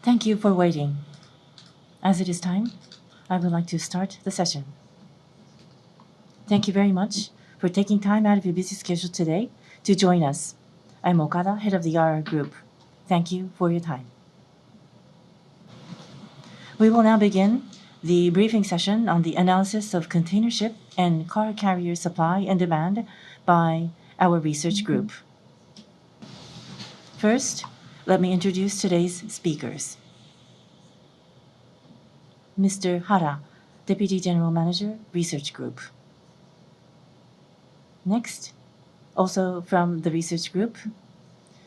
Thank you for waiting. As it is time, I would like to start the session. Thank you very much for taking time out of your busy schedule today to join us. I'm Okada, head of the RR Group. Thank you for your time. We will now begin the briefing session on the analysis of container ship and car carrier supply and demand by our research group. First, let me introduce today's speakers. Mr. Hara, Deputy General Manager, Research Group. Next, also from the research group,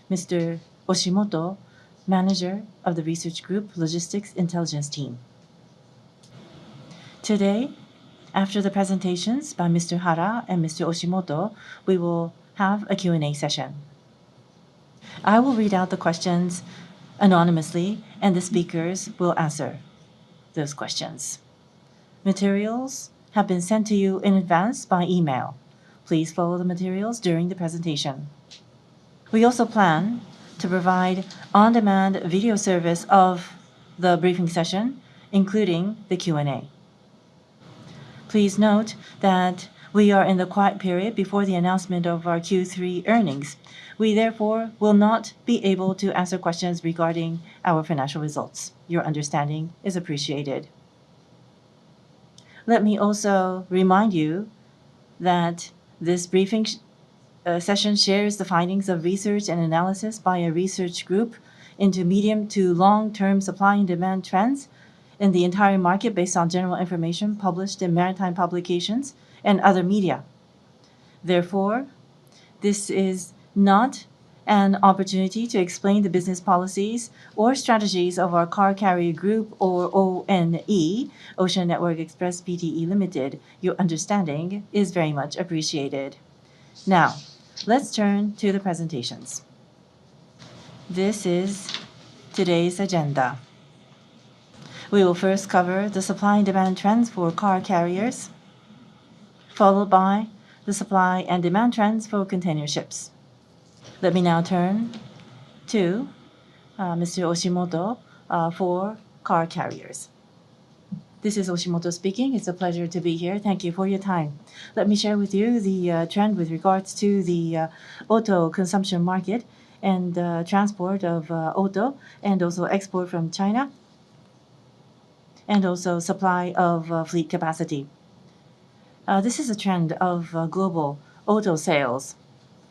Mr. Oshimoto, Manager of the Research Group Logistics Intelligence Team. Today, after the presentations by Mr. Hara and Mr. Oshimoto, we will have a Q&A session. I will read out the questions anonymously, and the speakers will answer those questions. Materials have been sent to you in advance by email. Please follow the materials during the presentation. We also plan to provide on-demand video service of the briefing session, including the Q&A. Please note that we are in the quiet period before the announcement of our Q3 earnings. We therefore will not be able to answer questions regarding our financial results. Your understanding is appreciated. Let me also remind you that this briefing session shares the findings of research and analysis by a research group into medium to long-term supply and demand trends in the entire market based on general information published in maritime publications and other media. Therefore, this is not an opportunity to explain the business policies or strategies of our car carrier group or ONE, Ocean Network Express Pte. Limited. Your understanding is very much appreciated. Now, let's turn to the presentations. This is today's agenda. We will first cover the supply and demand trends for car carriers, followed by the supply and demand trends for container ships. Let me now turn to Mr. Oshimoto for car carriers. This is Oshimoto speaking. It's a pleasure to be here. Thank you for your time. Let me share with you the trend with regards to the auto consumption market and transport of auto, and also export from China, and also supply of fleet capacity. This is a trend of global auto sales.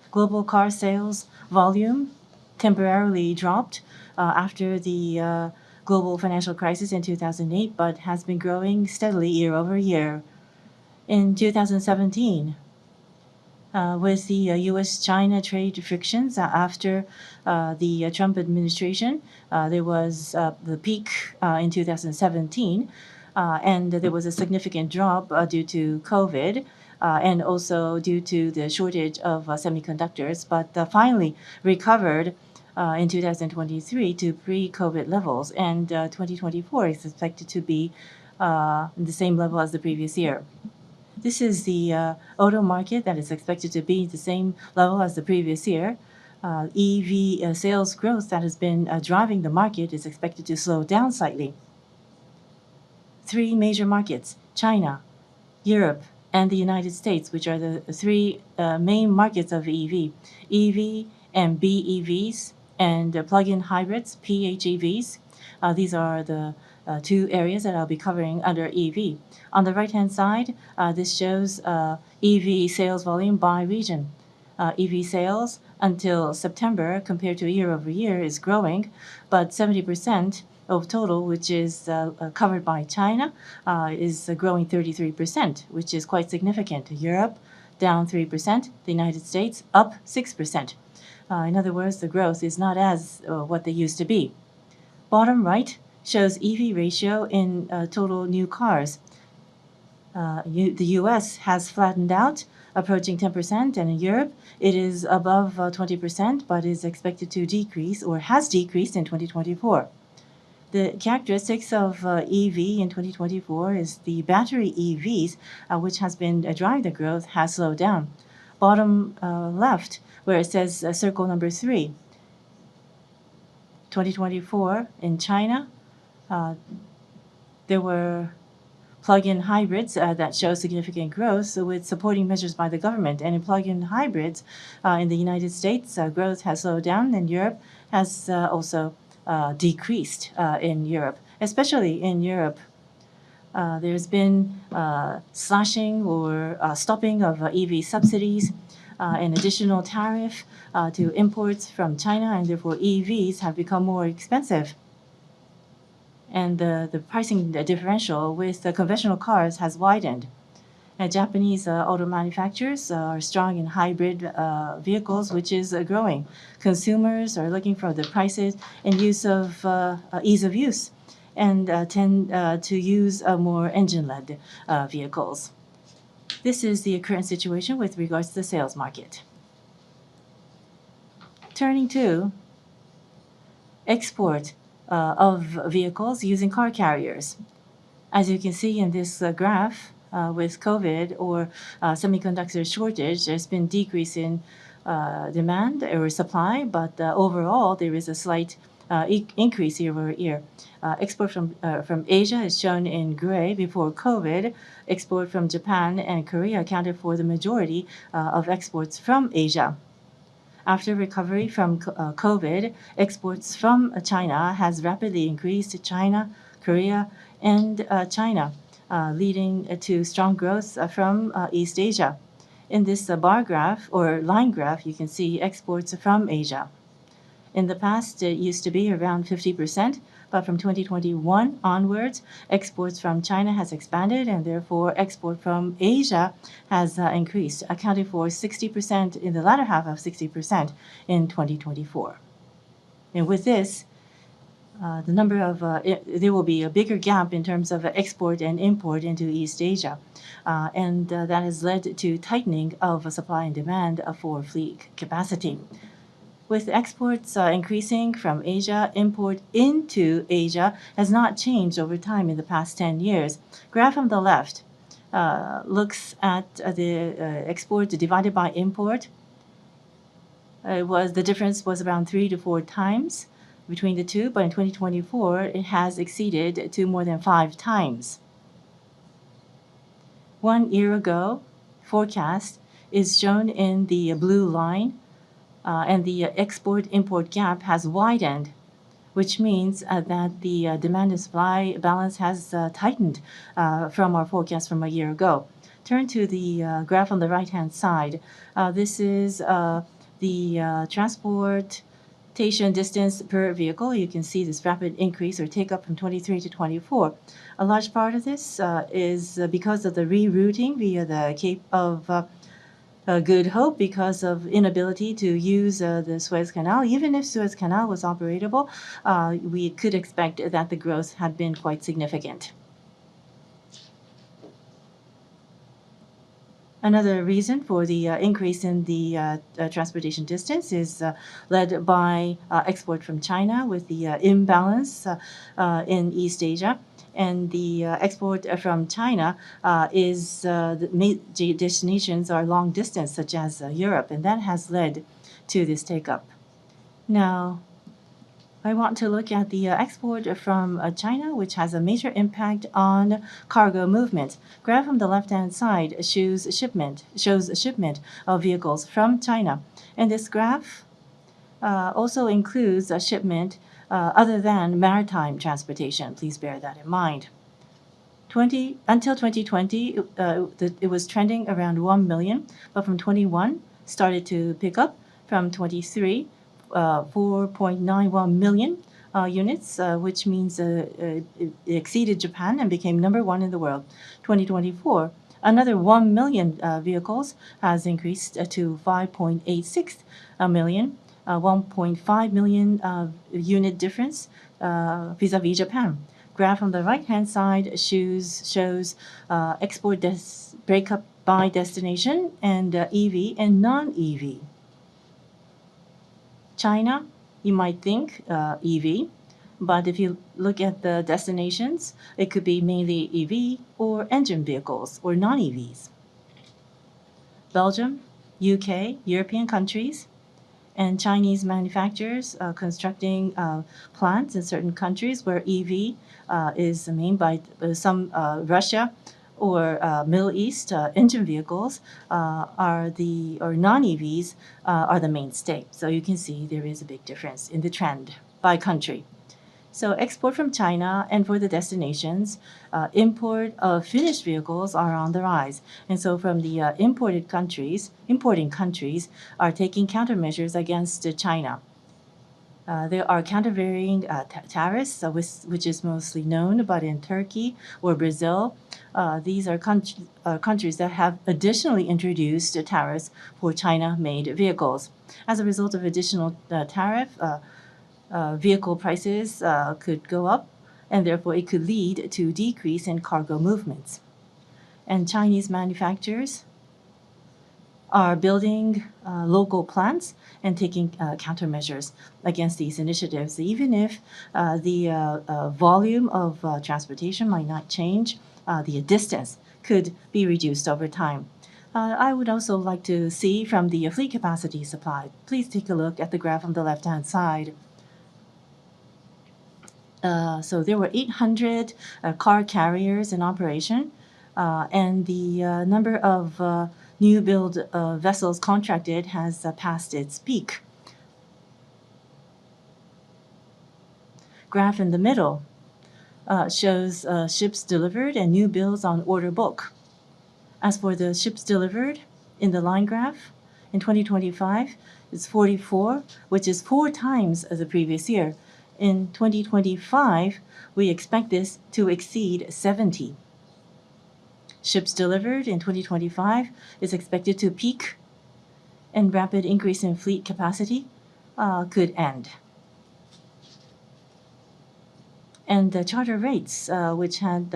Global car sales volume temporarily dropped after the global financial crisis in 2008, but has been growing steadily year over year. In 2017, with the U.S.-China trade frictions after the Trump administration, there was the peak in 2017, and there was a significant drop due to COVID, and also due to the shortage of semiconductors, but finally recovered in 2023 to pre-COVID levels, and 2024 is expected to be the same level as the previous year. This is the auto market that is expected to be the same level as the previous year. EV sales growth that has been driving the market is expected to slow down slightly. Three major markets, China, Europe, and the United States, which are the three main markets of EV and BEVs, and plug-in hybrids, PHEVs. These are the two areas that I'll be covering under EV. On the right-hand side, this shows EV sales volume by region. EV sales until September, compared to year over year, is growing, but 70% of total, which is covered by China, is growing 33%, which is quite significant. Europe, down 3%. The United States, up 6%. In other words, the growth is not as what they used to be. Bottom right shows EV ratio in total new cars. The US has flattened out, approaching 10%, and in Europe it is above 20%, but is expected to decrease, or has decreased in 2024. The characteristics of EV in 2024 is the battery EVs, which has been driving the growth, has slowed down. Bottom left, where it says circle number 3, 2024 in China, there were plug-in hybrids that show significant growth with supporting measures by the government. And in plug-in hybrids in the United States, growth has slowed down, and Europe has also decreased in Europe. Especially in Europe, there's been slashing or stopping of EV subsidies, an additional tariff to imports from China, and therefore EVs have become more expensive. And the pricing differential with the conventional cars has widened. Japanese auto manufacturers are strong in hybrid vehicles, which is growing. Consumers are looking for the prices and use of ease of use, and tend to use more engine-led vehicles. This is the current situation with regards to the sales market. Turning to export of vehicles using car carriers. As you can see in this graph, with COVID or semiconductor shortage, there's been decrease in demand or supply, but overall there is a slight increase year-over-year. Export from Asia is shown in gray before COVID. Export from Japan and Korea accounted for the majority of exports from Asia. After recovery from COVID, exports from China has rapidly increased to China, Korea, and China, leading to strong growth from East Asia. In this bar graph or line graph, you can see exports from Asia. In the past, it used to be around 50%, but from 2021 onwards, exports from China has expanded, and therefore export from Asia has increased, accounting for 60% in the latter half of 60% in 2024. And with this, the number of there will be a bigger gap in terms of export and import into East Asia, and that has led to tightening of supply and demand for fleet capacity. With exports increasing from Asia, import into Asia has not changed over time in the past 10 years. Graph on the left looks at the export divided by import. The difference was around 3 to 4 times between the two, but in 2024 it has exceeded to more than 5 times. 1 year ago, forecast is shown in the blue line. And the export-import gap has widened, which means that the demand and supply balance has tightened from our forecast from a year ago. Turn to the graph on the right-hand side. This is the transportation distance per vehicle. You can see this rapid increase or take up from 23 to 24. A large part of this is because of the rerouting via the Cape of Good Hope because of inability to use the Suez Canal. Even if Suez Canal was operable, we could expect that the growth had been quite significant. Another reason for the increase in the transportation distance is led by export from China with the imbalance in East Asia. And the export from China is the major destinations are long distance, such as Europe, and that has led to this take-up. Now, I want to look at the export from China, which has a major impact on cargo movement. Graph on the left-hand side shows a shipment of vehicles from China, and this graph also includes a shipment other than maritime transportation. Please bear that in mind. Until 2020, it was trending around 1 million, but from 21 started to pick up. From 23, 4.91 million units, which means it exceeded Japan and became #1 in the world. 2024, another 1 million vehicles has increased to 5.86 million. 1.5 million unit difference vis-a-vis Japan. Graph on the right-hand side shows export breakup by destination and EV and non-EV. China, you might think EV, but if you look at the destinations, it could be mainly EV or engine vehicles or non-EVs. Belgium, UK, European countries, And Chinese manufacturers constructing plants in certain countries where EV is made by some Russia or Middle East engine vehicles or non-EVs are the mainstay. So you can see there is a big difference in the trend by country. So export from China and for the destinations, import of finished vehicles are on the rise. And so from the importing countries are taking countermeasures against China. There are countervailing tariffs, which is mostly known, but in Turkey or Brazil, these are countries that have additionally introduced tariffs for China-made vehicles. As a result of additional tariff, vehicle prices could go up, and therefore it could lead to decrease in cargo movements. And Chinese manufacturers are building local plants and taking countermeasures against these initiatives. Even if the volume of transportation might not change, the distance could be reduced over time. I would also like to see from the fleet capacity supply. Please take a look at the graph on the left-hand side. So there were 800 car carriers in operation, and the number of new build vessels contracted has passed its peak. Graph in the middle shows ships delivered and new builds on order book. As for the ships delivered in the line graph, in 2025, it's 44, which is 4 times the previous year. In 2025, we expect this to exceed 70. Ships delivered in 2025 is expected to peak, and rapid increase in fleet capacity could end. And the charter rates, which had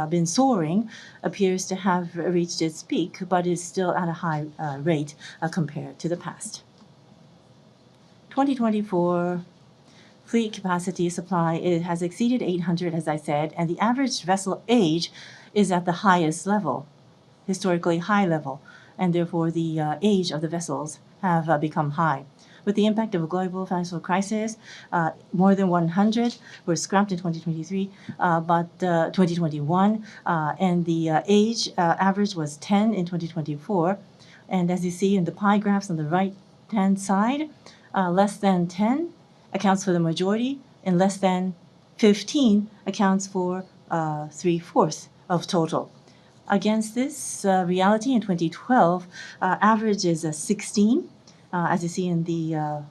been soaring, appears to have reached its peak, but is still at a high rate compared to the past. 2024 fleet capacity supply has exceeded 800, as I said, and the average vessel age is at the highest level, historically high level, and therefore the age of the vessels have become high. With the impact of a global financial crisis, more than 100 were scrapped in 2023, but 2021, and the age average was 10 in 2024. And as you see in the pie graphs on the right-hand side, less than 10 accounts for the majority, and less than 15 accounts for 3/4 of total. Against this reality in 2012, average is 16, as you see in the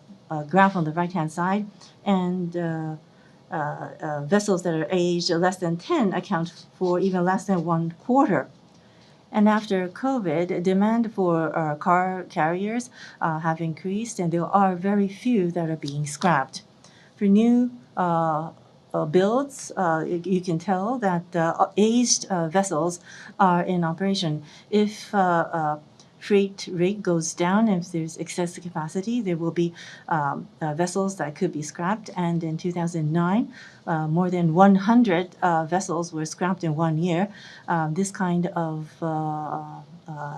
graph on the right-hand side, and vessels that are aged less than 10 account for even less than 1/4. And after COVID, demand for car carriers have increased, and there are very few that are being scrapped. For new builds, you can tell that aged vessels are in operation. If freight rate goes down, if there's excessive capacity, there will be vessels that could be scrapped. And in 2009, more than 100 vessels were scrapped in 1 year. This kind of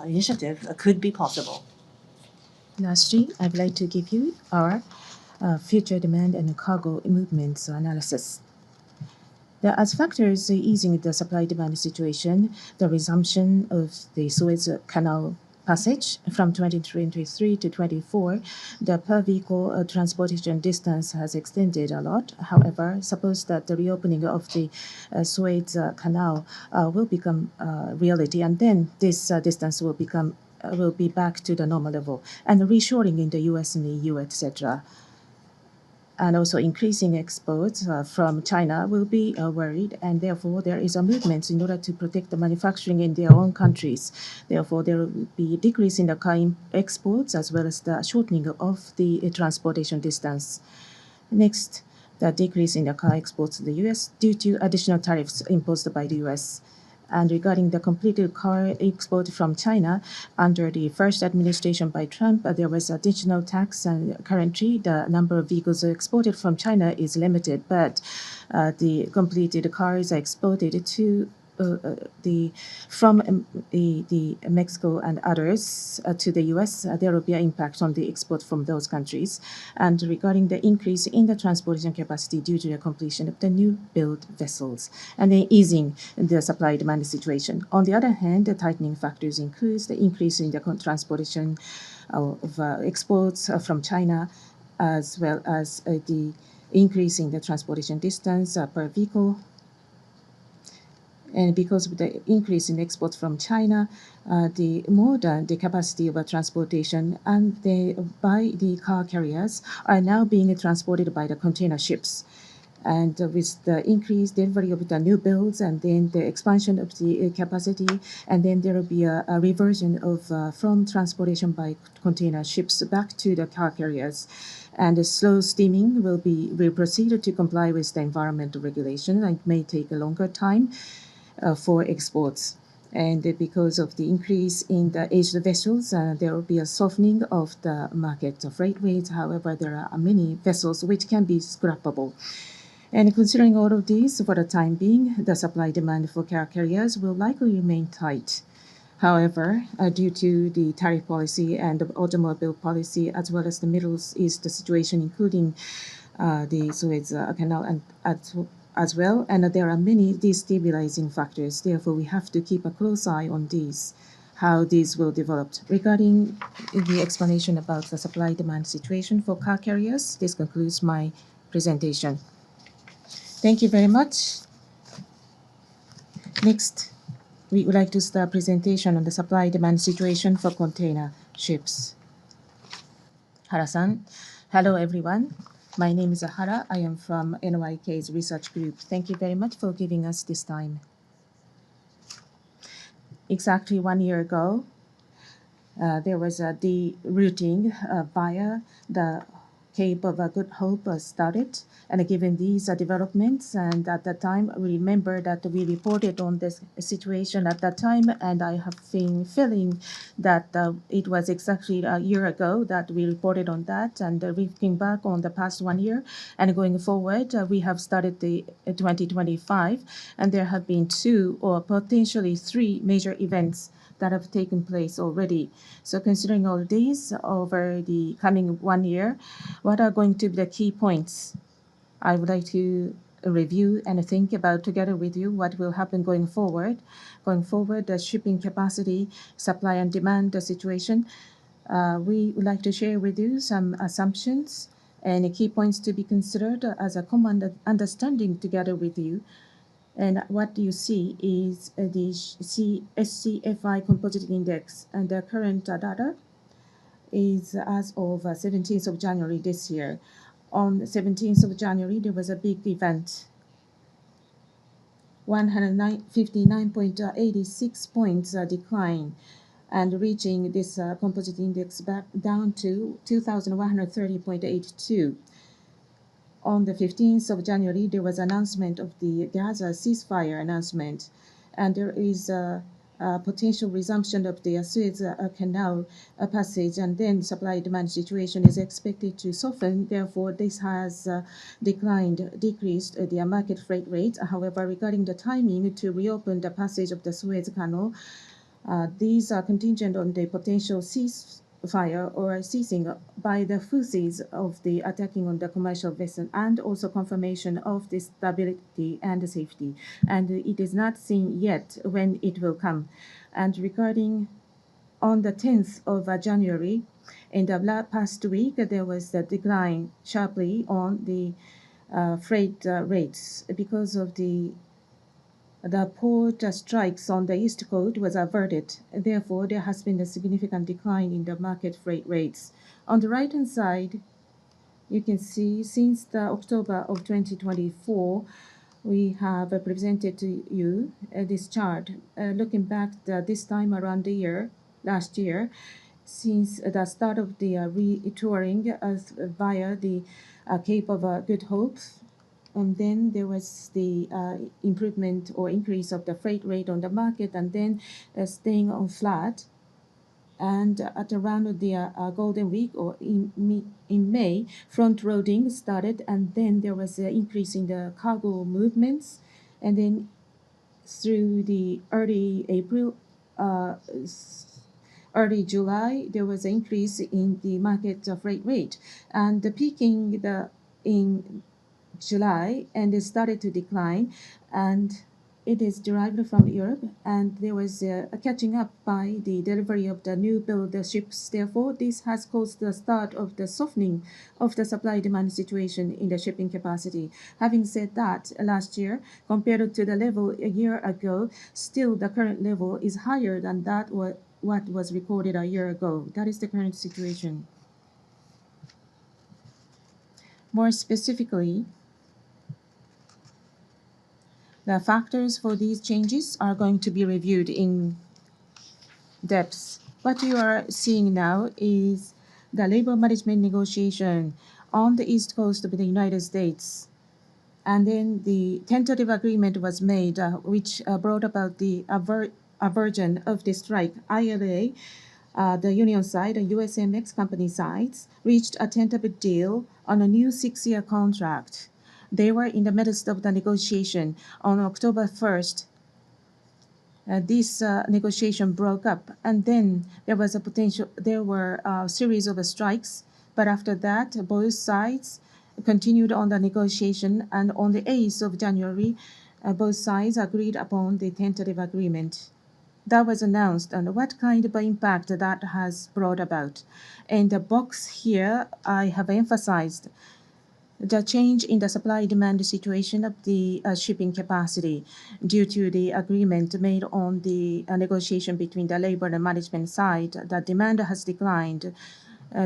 initiative could be possible. Lastly, I'd like to give you our future demand and cargo movements analysis. As factors easing the supply-demand situation, the resumption of the Suez Canal passage from 2023 to 24, the per-vehicle transportation distance has extended a lot. However, suppose that the reopening of the Suez Canal will become reality, and then this distance will be back to the normal level, and the reshoring in the US and the EU, etc., and also increasing exports from China will be worried, and therefore there is a movement in order to protect the manufacturing in their own countries. Therefore, there will be a decrease in the car exports as well as the shortening of the transportation distance. Next, the decrease in the car exports to the US due to additional tariffs imposed by the US. And regarding the completed car export from China, under the first administration by Trump, there was additional tax, and currently the number of vehicles exported from China is limited, but the completed cars are exported to the from the Mexico and others to the U.S., there will be an impact on the export from those countries. And regarding the increase in the transportation capacity due to the completion of the new build vessels and the easing the supply-demand situation. On the other hand, the tightening factors includes the increase in the transportation of exports from China, as well as the increase in the transportation distance per vehicle. And because of the increase in exports from China, the more than the capacity of transportation and by the car carriers are now being transported by the container ships. And with the increased delivery of the new builds and then the expansion of the capacity, and then there will be a reversion of from transportation by container ships back to the car carriers. And the slow steaming will proceed to comply with the environmental regulation, and it may take a longer time for exports. And because of the increase in the aged vessels, there will be a softening of the market freight rates. However, there are many vessels which can be scrappable. And considering all of these, for the time being, the supply demand for car carriers will likely remain tight. However, due to the tariff policy and the automobile policy, as well as the Middle East situation, including the Suez Canal and as well, and there are many destabilizing factors. Therefore, we have to keep a close eye on these, how these will develop. Regarding the explanation about the supply-demand situation for car carriers, this concludes my presentation. Thank you very much. Next, we would like to start presentation on the supply-demand situation for container ships. Hara-san. Hello, everyone. My name is Hara. I am from NYK's research group. Thank you very much for giving us this time. Exactly 1 year ago, there was a derouting via the Cape of Good Hope started. And given these developments, and at that time, we remember that we reported on this situation at that time, and I have been feeling that it was exactly a year ago that we reported on that, and looking back on the past 1 year, and going forward, we have started the 2025, and there have been 2 or potentially 3 major events that have taken place already. So considering all these over the coming 1 year, what are going to be the key points? I would like to review and think about together with you what will happen going forward. Going forward, the shipping capacity, supply and demand situation. We would like to share with you some assumptions and key points to be considered as a common understanding together with you. And what you see is the SCFI Composite Index, and the current data is as of 17th of January this year. On 17th of January, there was a big event. 159.86 points decline, and reaching this composite index back down to 2,130.82. On the 15th of January, there was announcement of the Gaza ceasefire announcement, and there is a potential resumption of the Suez Canal passage, and then supply-demand situation is expected to soften. Therefore, this has decreased the market freight rate. However, regarding the timing to reopen the passage of the Suez Canal, these are contingent on the potential ceasefire or ceasing by the Houthis of the attacking on the commercial vessel, and also confirmation of the stability and the safety. And it is not seen yet when it will come. And regarding on the 10th of January, in the past week, there was a decline sharply on the freight rates because of the port strikes on the East Coast was averted. Therefore, there has been a significant decline in the market freight rates. On the right-hand side, you can see since the October of 2024, we have presented to you this chart. Looking back this time around the year, last year, since the start of the retouring via the Cape of Good Hope, and then there was the improvement or increase of the freight rate on the market, and then staying on flat. And at around the Golden Week or in May, front loading started, and then there was an increase in the cargo movements, and then through the early April, early July, there was an increase in the market freight rate, and the peaking in July, and it started to decline, and it is derived from Europe, and there was a catching up by the delivery of the new build ships. Therefore, this has caused the start of the softening of the supply-demand situation in the shipping capacity. Having said that, last year, compared to the level a year ago, still the current level is higher than what was recorded a year ago. That is the current situation. More specifically, the factors for these changes are going to be reviewed in depth. What you are seeing now is the labor management negotiation on the East Coast of the United States. And then the tentative agreement was made, which brought about the aversion of the strike. ILA, the union side, the USMX company sides, reached a tentative deal on a new 6-year contract. They were in the midst of the negotiation. On October 1st, this negotiation broke up, and then there were a series of strikes. But after that, both sides continued on the negotiation, and on the 8th of January, both sides agreed upon the tentative agreement that was announced, and what kind of impact that has brought about. In the box here, I have emphasized the change in the supply-demand situation of the shipping capacity due to the agreement made on the negotiation between the labor and management side. The demand has declined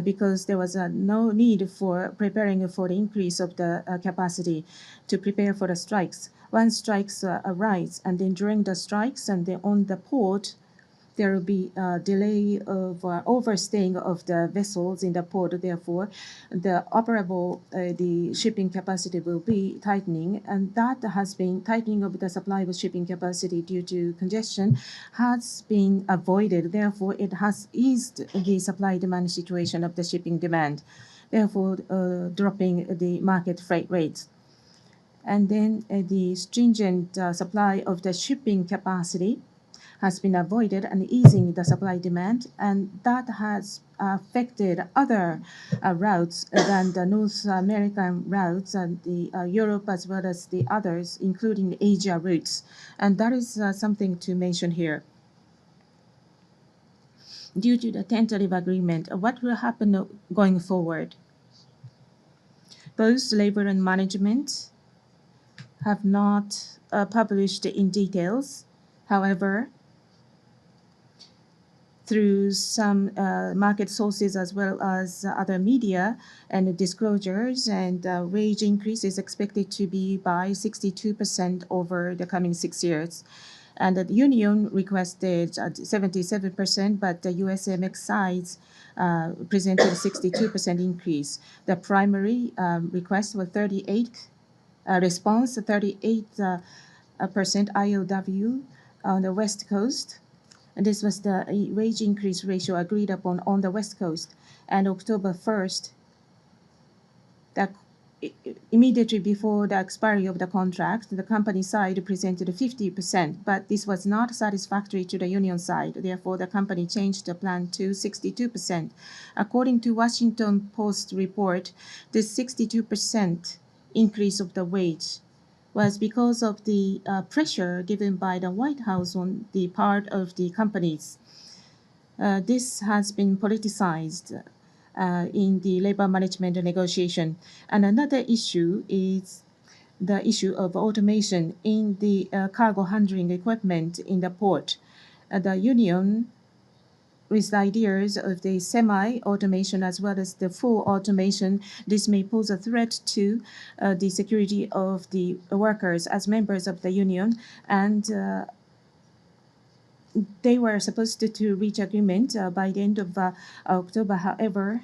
because there was no need for preparing for the increase of the capacity to prepare for the strikes. When strikes arise, and then during the strikes and then on the port, there will be a delay of overstaying of the vessels in the port. Therefore, the shipping capacity will be tightening, and that has been tightening of the supply of shipping capacity due to congestion has been avoided. Therefore, it has eased the supply-demand situation of the shipping demand, therefore dropping the market freight rates. And then the stringent supply of the shipping capacity has been avoided and easing the supply demand, and that has affected other routes than the North American routes and the Europe as well as the others, including the Asia routes. And that is something to mention here. Due to the tentative agreement, what will happen going forward? Both labor and management have not published in details. However, through some market sources as well as other media and disclosures, and wage increase is expected to be by 62% over the coming 6 years. And the union requested 77%, but the USMX sides presented 62% increase. The primary request was 38 response, 38% ILW on the West Coast. And this was the wage increase ratio agreed upon on the West Coast. And October 1st, that immediately before the expiry of the contract, the company side presented 50%, but this was not satisfactory to the union side. Therefore, the company changed the plan to 62%. According to Washington Post report, this 62% increase of the wage was because of the pressure given by the White House on the part of the companies. This has been politicized in the labor management negotiation. And another issue is the issue of automation in the cargo handling equipment in the port. The union with ideas of the semi-automation as well as the full automation, this may pose a threat to the security of the workers as members of the union. And they were supposed to reach agreement by the end of October. However,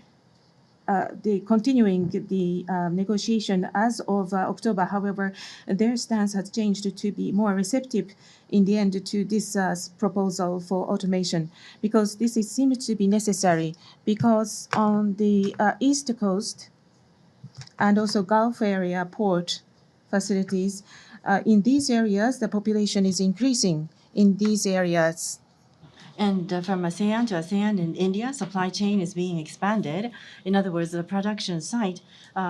the continuing the negotiation as of October. However, their stance has changed to be more receptive in the end to this proposal for automation, because this is seems to be necessary, because on the East Coast and also Gulf area port facilities, In these areas, the population is increasing in these areas. And from ASEAN to ASEAN in India, supply chain is being expanded. In other words, the production site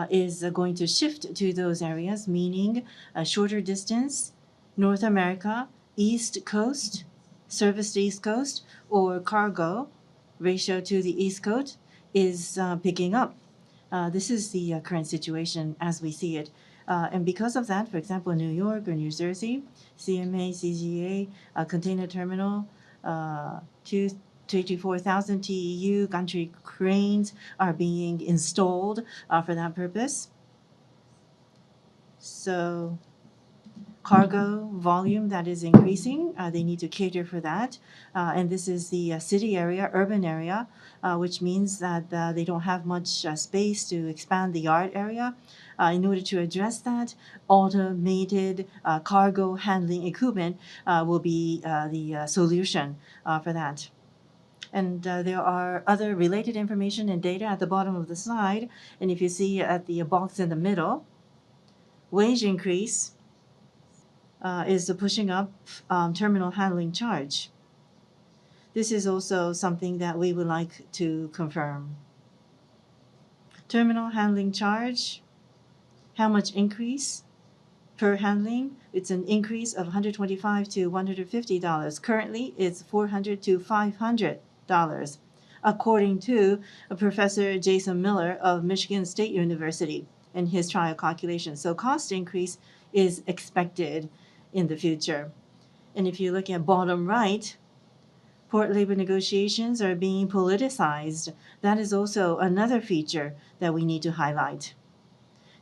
is going to shift to those areas, meaning a shorter distance, North America, East Coast, service to East Coast, or cargo ratio to the East Coast is picking up. This is the current situation as we see it. And because of that, for example, New York or New Jersey, CMA, CGA, container terminal, 24,000 TEU gantry cranes are being installed for that purpose. So cargo volume that is increasing, they need to cater for that. And this is the city area, urban area, which means that they don't have much space to expand the yard area. In order to address that, automated cargo handling equipment will be the solution for that. And there are other related information and data at the bottom of the slide. And if you see at the box in the middle, wage increase is pushing up terminal handling charge. This is also something that we would like to confirm. Terminal handling charge, how much increase per handling? It's an increase of $125 to $150. Currently, it's $400 to $500, according to Professor Jason Miller of Michigan State University in his trial calculation. So cost increase is expected in the future. And if you look at bottom right, port labor negotiations are being politicized. That is also another feature that we need to highlight.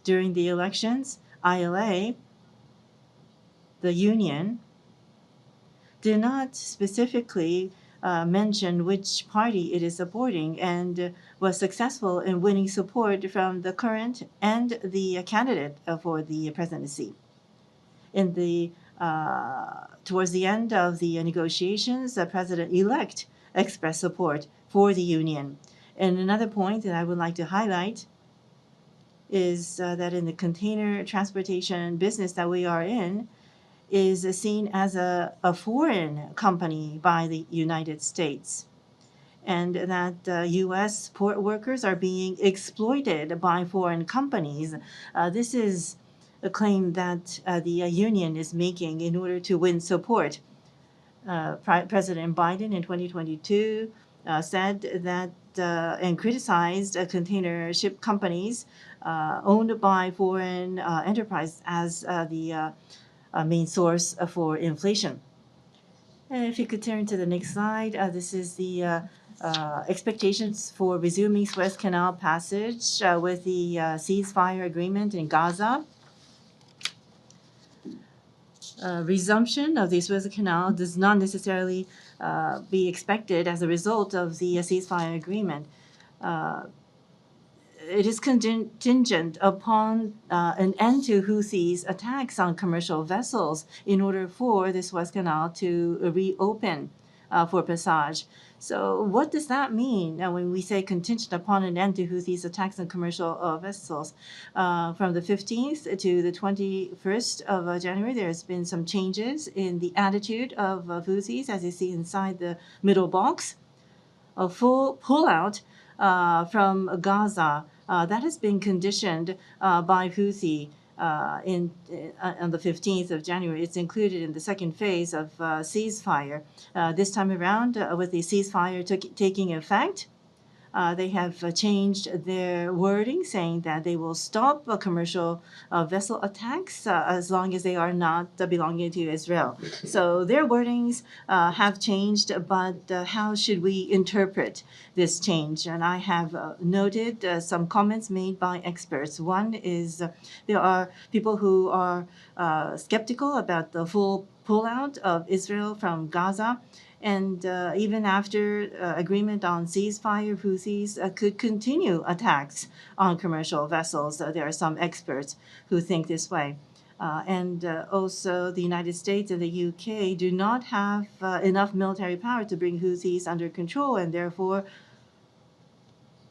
During the elections, ILA, the union, did not specifically mention which party it is supporting and was successful in winning support from the current and the candidate for the presidency. In the towards the end of the negotiations, the president-elect expressed support for the union. And another point that I would like to highlight is that in the container transportation business that we are in, is seen as a foreign company by the United States, and that U.S. port workers are being exploited by foreign companies. This is a claim that the union is making in order to win support. President Biden in 2022 said that and criticized container ship companies owned by foreign enterprise as the main source for inflation. And if you could turn to the next slide, this is the expectations for resuming Suez Canal passage with the ceasefire agreement in Gaza. Resumption of the Suez Canal does not necessarily be expected as a result of the ceasefire agreement. It is contingent upon an end to Houthis' attacks on commercial vessels in order for the Suez Canal to reopen for passage. So what does that mean when we say contingent upon an end to Houthis' attacks on commercial vessels? From the 15th to the 21st of January, there's been some changes in the attitude of Houthis, as you see inside the middle box. A full pullout from Gaza that has been conditioned by Houthi on the 15th of January. It's included in the second phase of ceasefire. This time around, with the ceasefire taking effect, they have changed their wording, saying that they will stop commercial vessel attacks as long as they are not belonging to Israel. So their wordings have changed, but how should we interpret this change? And I have noted some comments made by experts. One is there are people who are skeptical about the full pullout of Israel from Gaza. And even after agreement on ceasefire, Houthis could continue attacks on commercial vessels. There are some experts who think this way. And also, the United States and the UK do not have enough military power to bring Houthis under control, and therefore,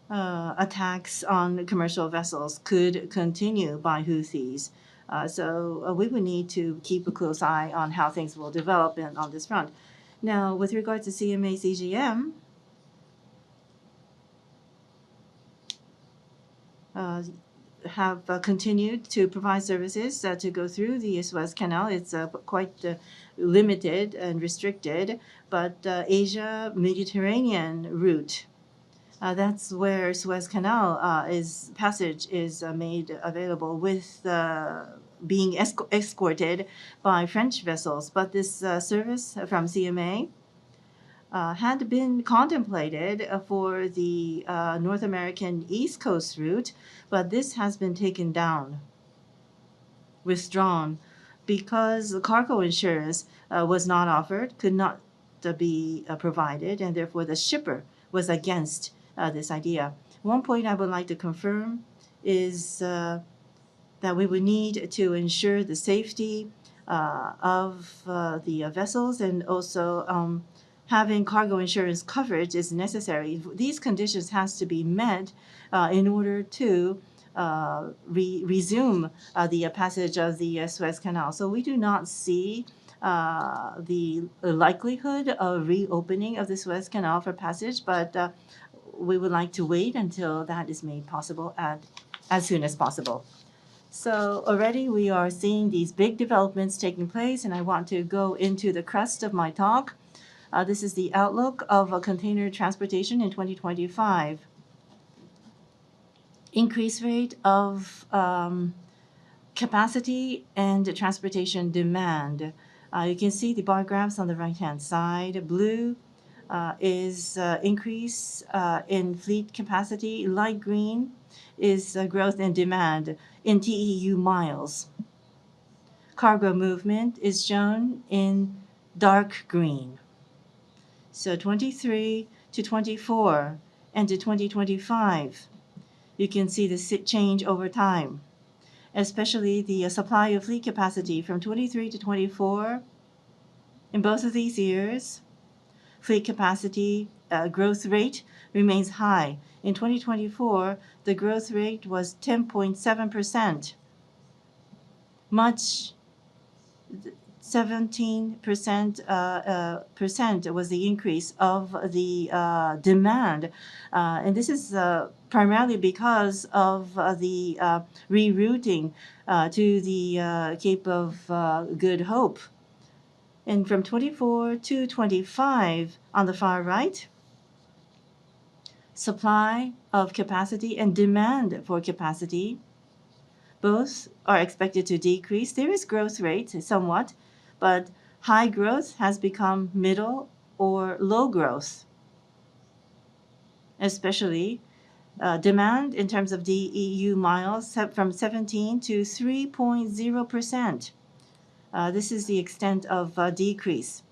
attacks on commercial vessels could continue by Houthis. So we would need to keep a close eye on how things will develop on this front. Now, with regard to CMA CGM, have continued to provide services to go through the Suez Canal. It's quite limited and restricted, but Asia Mediterranean route, that's where Suez Canal passage is made available with being escorted by French vessels. But this service from CMA had been contemplated for the North American East Coast route, but this has been taken down, withdrawn, because cargo insurance was not offered, could not be provided, and therefore the shipper was against this idea. One point I would like to confirm is that we would need to ensure the safety of the vessels, and also having cargo insurance coverage is necessary. These conditions has to be met in order to resume the passage of the Suez Canal. So we do not see the likelihood of reopening of the Suez Canal for passage, but we would like to wait until that is made possible as soon as possible. So already we are seeing these big developments taking place, and I want to go into the crust of my talk. This is the outlook of container transportation in 2025. Increase rate of capacity and transportation demand. You can see the bar graphs on the right-hand side. Blue is increase in fleet capacity. Light green is growth in demand in TEU miles. Cargo movement is shown in dark green. So 23 to 24 and to 2025, you can see the change over time, especially the supply of fleet capacity from 23 to 24. In both of these years, fleet capacity growth rate remains high. In 2024, the growth rate was 10.7%. Much 17% was the increase of the demand. And this is primarily because of the rerouting to the Cape of Good Hope. And from 24 to 25 on the far right, supply of capacity and demand for capacity both are expected to decrease. There is growth rate somewhat, but high growth has become middle or low growth, especially demand in terms of DEU miles from 17 to 3.0%. This is the extent of decrease.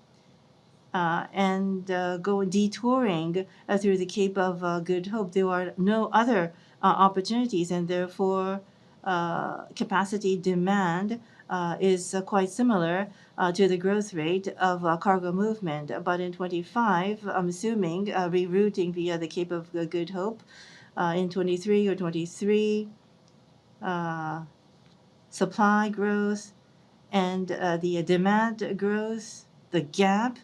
And going detouring through the Cape of Good Hope, there are no other opportunities, and therefore capacity demand is quite similar to the growth rate of cargo movement. But in 25, I'm assuming rerouting via the Cape of Good Hope. In 23 or 23, supply growth and the demand growth, the gap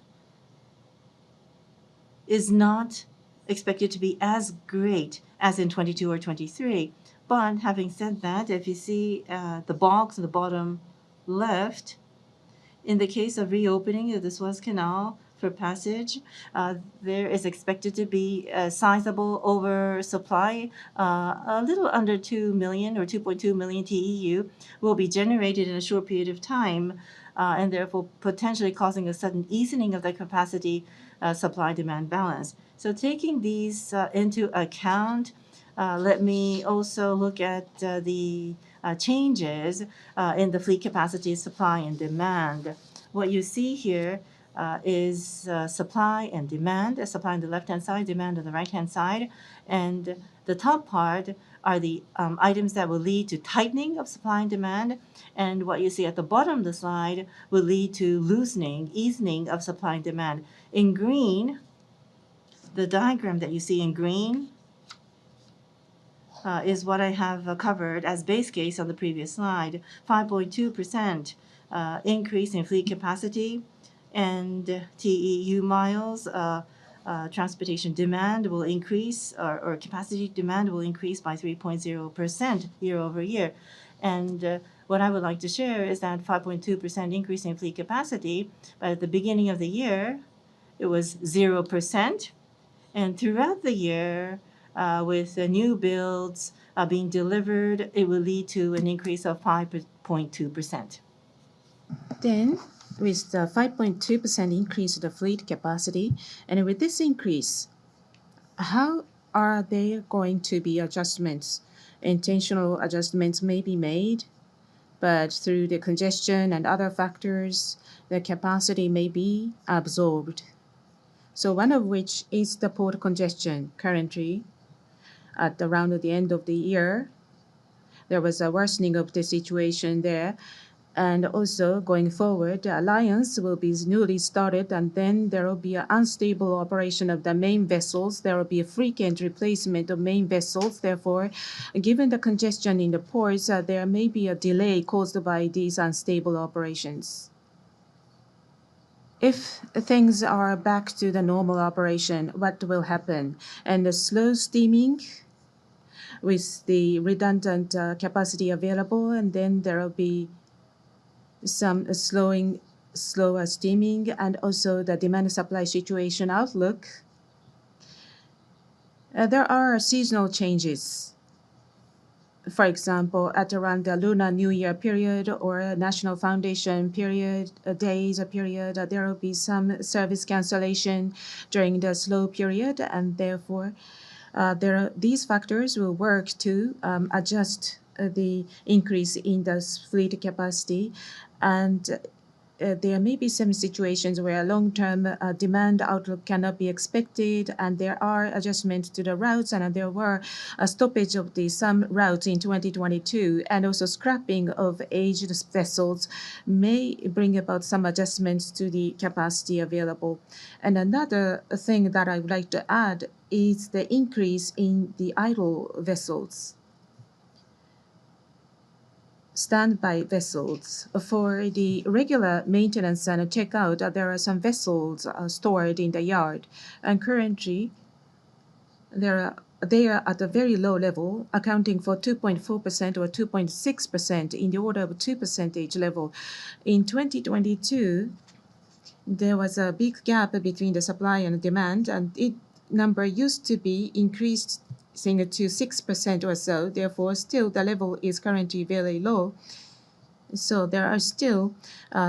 is not expected to be as great as in 22 or 23. But having said that, if you see the box on the bottom left, in the case of reopening of the Suez Canal for passage, there is expected to be a sizable oversupply. A little under 2 million or 2.2 million TEU will be generated in a short period of time, and therefore potentially causing a sudden easing of the capacity supply-demand balance. So taking these into account, let me also look at the changes in the fleet capacity, supply, and demand. What you see here is supply and demand, supply on the left-hand side, demand on the right-hand side. And the top part are the items that will lead to tightening of supply and demand. And what you see at the bottom of the slide will lead to loosening, easing of supply and demand. In green, the diagram that you see in green is what I have covered as base case on the previous slide. 5.2% increase in fleet capacity and TEU miles. Transportation demand will increase, or capacity demand will increase by 3.0% year-over-year. And what I would like to share is that 5.2% increase in fleet capacity, but at the beginning of the year, it was 0%. And throughout the year, with the new builds being delivered, it will lead to an increase of 5.2%. Then, with the 5.2% increase of the fleet capacity, and with this increase, how are there going to be adjustments? Intentional adjustments may be made, but through the congestion and other factors, the capacity may be absorbed. So one of which is the port congestion. Currently, at around the end of the year, there was a worsening of the situation there. And also going forward, the alliance will be newly started, and then there will be an unstable operation of the main vessels. There will be a frequent replacement of main vessels. Therefore, given the congestion in the ports, there may be a delay caused by these unstable operations. If things are back to the normal operation, what will happen? And the slow steaming with the redundant capacity available, and then there will be some slower steaming, and also the demand supply situation outlook. There are seasonal changes. For example, at around the Lunar New Year period or National Foundation period, days period, there will be some service cancellation during the slow period, and therefore these factors will work to adjust the increase in the fleet capacity. And there may be some situations where long-term demand outlook cannot be expected, and there are adjustments to the routes, and there were a stoppage of some routes in 2022, and also scrapping of aged vessels may bring about some adjustments to the capacity available. And another thing that I would like to add is the increase in the idle vessels. Standby vessels. For the regular maintenance and checkout, there are some vessels stored in the yard, and currently they are at a very low level, accounting for 2.4% or 2.6% in the order of 2% level. In 2022, there was a big gap between the supply and demand, and it number used to be increased to 6% or so. Therefore, still the level is currently very low. So there are still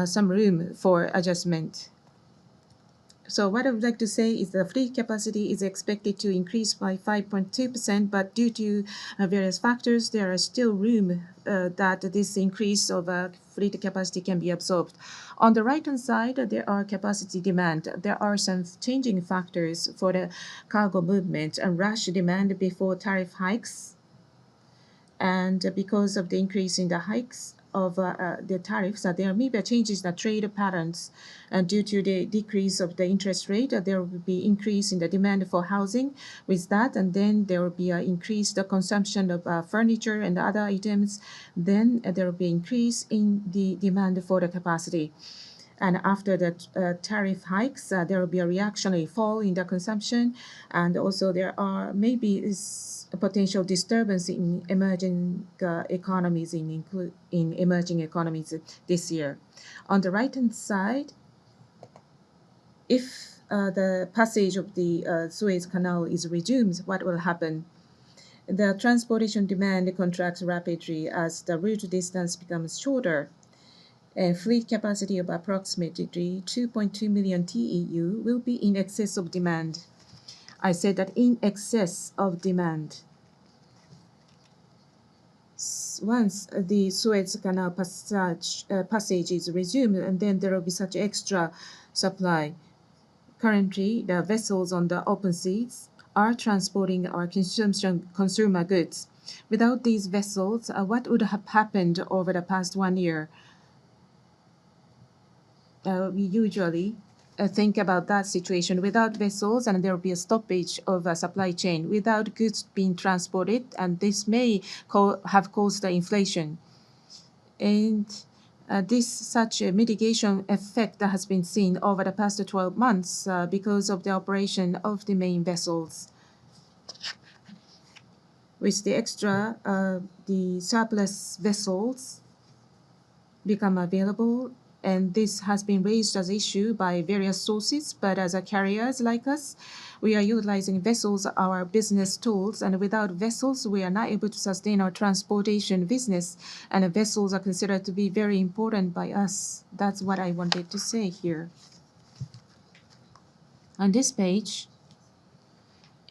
some room for adjustment. So what I would like to say is the fleet capacity is expected to increase by 5.2%, but due to various factors, there are still room that this increase of fleet capacity can be absorbed. On the right-hand side, there are capacity demand. There are some changing factors for the cargo movement and rush demand before tariff hikes. And because of the increase in the hikes of the tariffs, there may be changes in the trade patterns. And due to the decrease of the interest rate, there will be increase in the demand for housing with that, and then there will be increased consumption of furniture and other items. Then there will be increase in the demand for the capacity. And after the tariff hikes, there will be a reactionary fall in the consumption, and also there are maybe a potential disturbance in emerging economies in emerging economies this year. On the right-hand side, if the passage of the Suez Canal is resumed, what will happen? The transportation demand contracts rapidly as the route distance becomes shorter. A fleet capacity of approximately 2.2 million TEU will be in excess of demand. I said that in excess of demand. Once the Suez Canal passage is resumed, and then there will be such extra supply. Currently, the vessels on the open seas are transporting our consumer goods. Without these vessels, what would have happened over the past 1 year? We usually think about that situation. Without vessels, and there will be a stoppage of a supply chain without goods being transported, and this may have caused the inflation. And this such a mitigation effect that has been seen over the past 12 months because of the operation of the main vessels. With the extra, the surplus vessels become available, and this has been raised as issue by various sources. But as a carriers like us, we are utilizing vessels, our business tools, and without vessels, we are not able to sustain our transportation business. And vessels are considered to be very important by us. That's what I wanted to say here. On this page,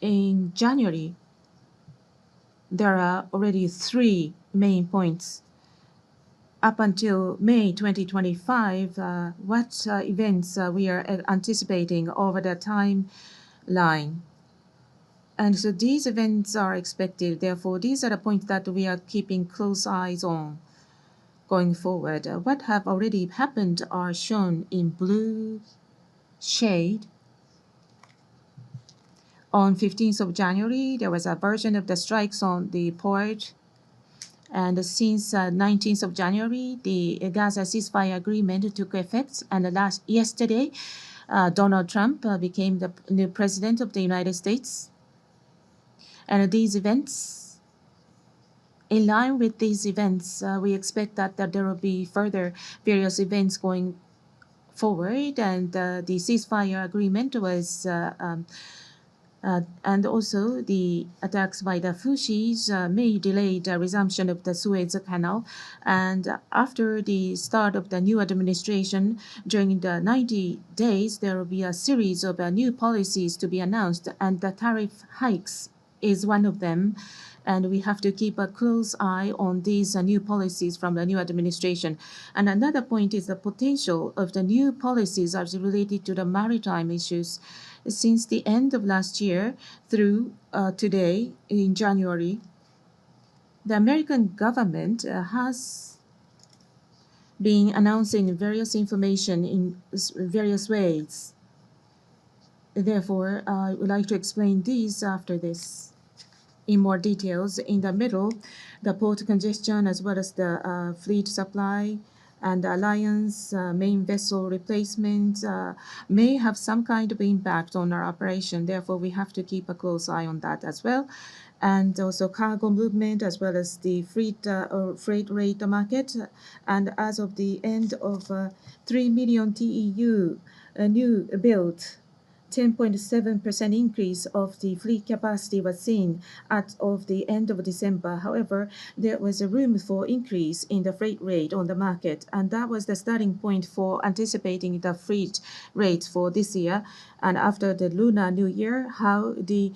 in January, there are already 3 main points. Up until May 2025, what events we are anticipating over the timeline. And so these events are expected. Therefore, these are the points that we are keeping close eyes on going forward. What have already happened are shown in blue shade. On 15th of January, there was a version of the strikes on the port. And since 19th of January, the Gaza ceasefire agreement took effect. And yesterday, Donald Trump became the new president of the United States. And these events, in line with these events, we expect that there will be further various events going forward. And the ceasefire agreement was and also the attacks by the Houthis may delay the resumption of the Suez Canal. And after the start of the new administration, during the 90 days, there will be a series of new policies to be announced, and the tariff hikes is one of them. And we have to keep a close eye on these new policies from the new administration. And another point is the potential of the new policies as related to the maritime issues. Since the end of last year through today in January, the American government has been announcing various information in various ways. Therefore, I would like to explain these after this in more details. In the middle, the port congestion as well as the fleet supply and the alliance main vessel replacement may have some kind of impact on our operation. Therefore, we have to keep a close eye on that as well. And also cargo movement as well as the freight rate market. And as of the end of 3 million TEU, a new build 10.7% increase of the fleet capacity was seen at of the end of December. However, there was a room for increase in the freight rate on the market, and that was the starting point for anticipating the freight rate for this year. And after the Lunar New Year, how the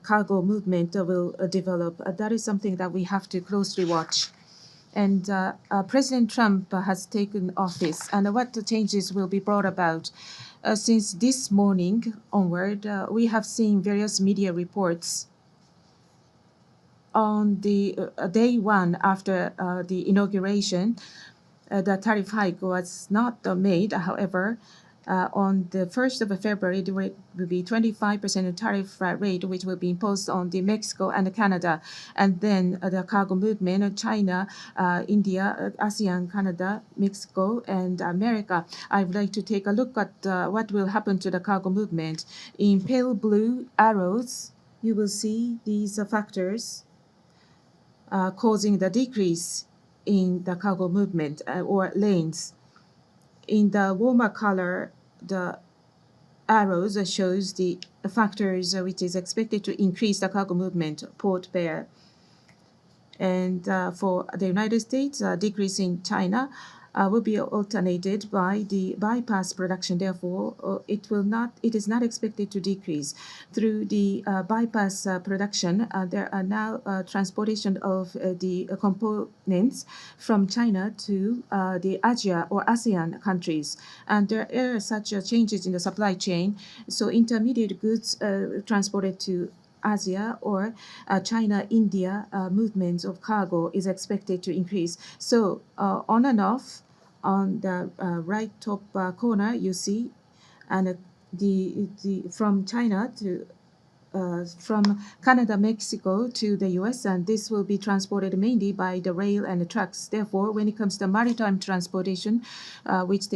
cargo movement will develop. That is something that we have to closely watch. And President Trump has taken office, and what changes will be brought about. Since this morning onward, we have seen various media reports on the day one after the inauguration. The tariff hike was not made. However, on the 1st of February, there will be 25% tariff rate, which will be imposed on the Mexico and Canada. And then the cargo movement, China, India, ASEAN, Canada, Mexico, and America. I would like to take a look at what will happen to the cargo movement. In pale blue arrows, you will see these factors causing the decrease in the cargo movement or lanes. In the warmer color, the arrows shows the factors which is expected to increase the cargo movement, port pair. And for the United States, decrease in China will be alternated by the bypass production. Therefore, it is not expected to decrease. Through the bypass production, there are now transportation of the components from China to the Asia or ASEAN countries. And there are such changes in the supply chain. So intermediate goods transported to Asia or China, India movements of cargo is expected to increase. So on and off, on the right top corner, you see and from China to from Canada, Mexico to the US, and this will be transported mainly by the rail and the trucks. Therefore, when it comes to maritime transportation, which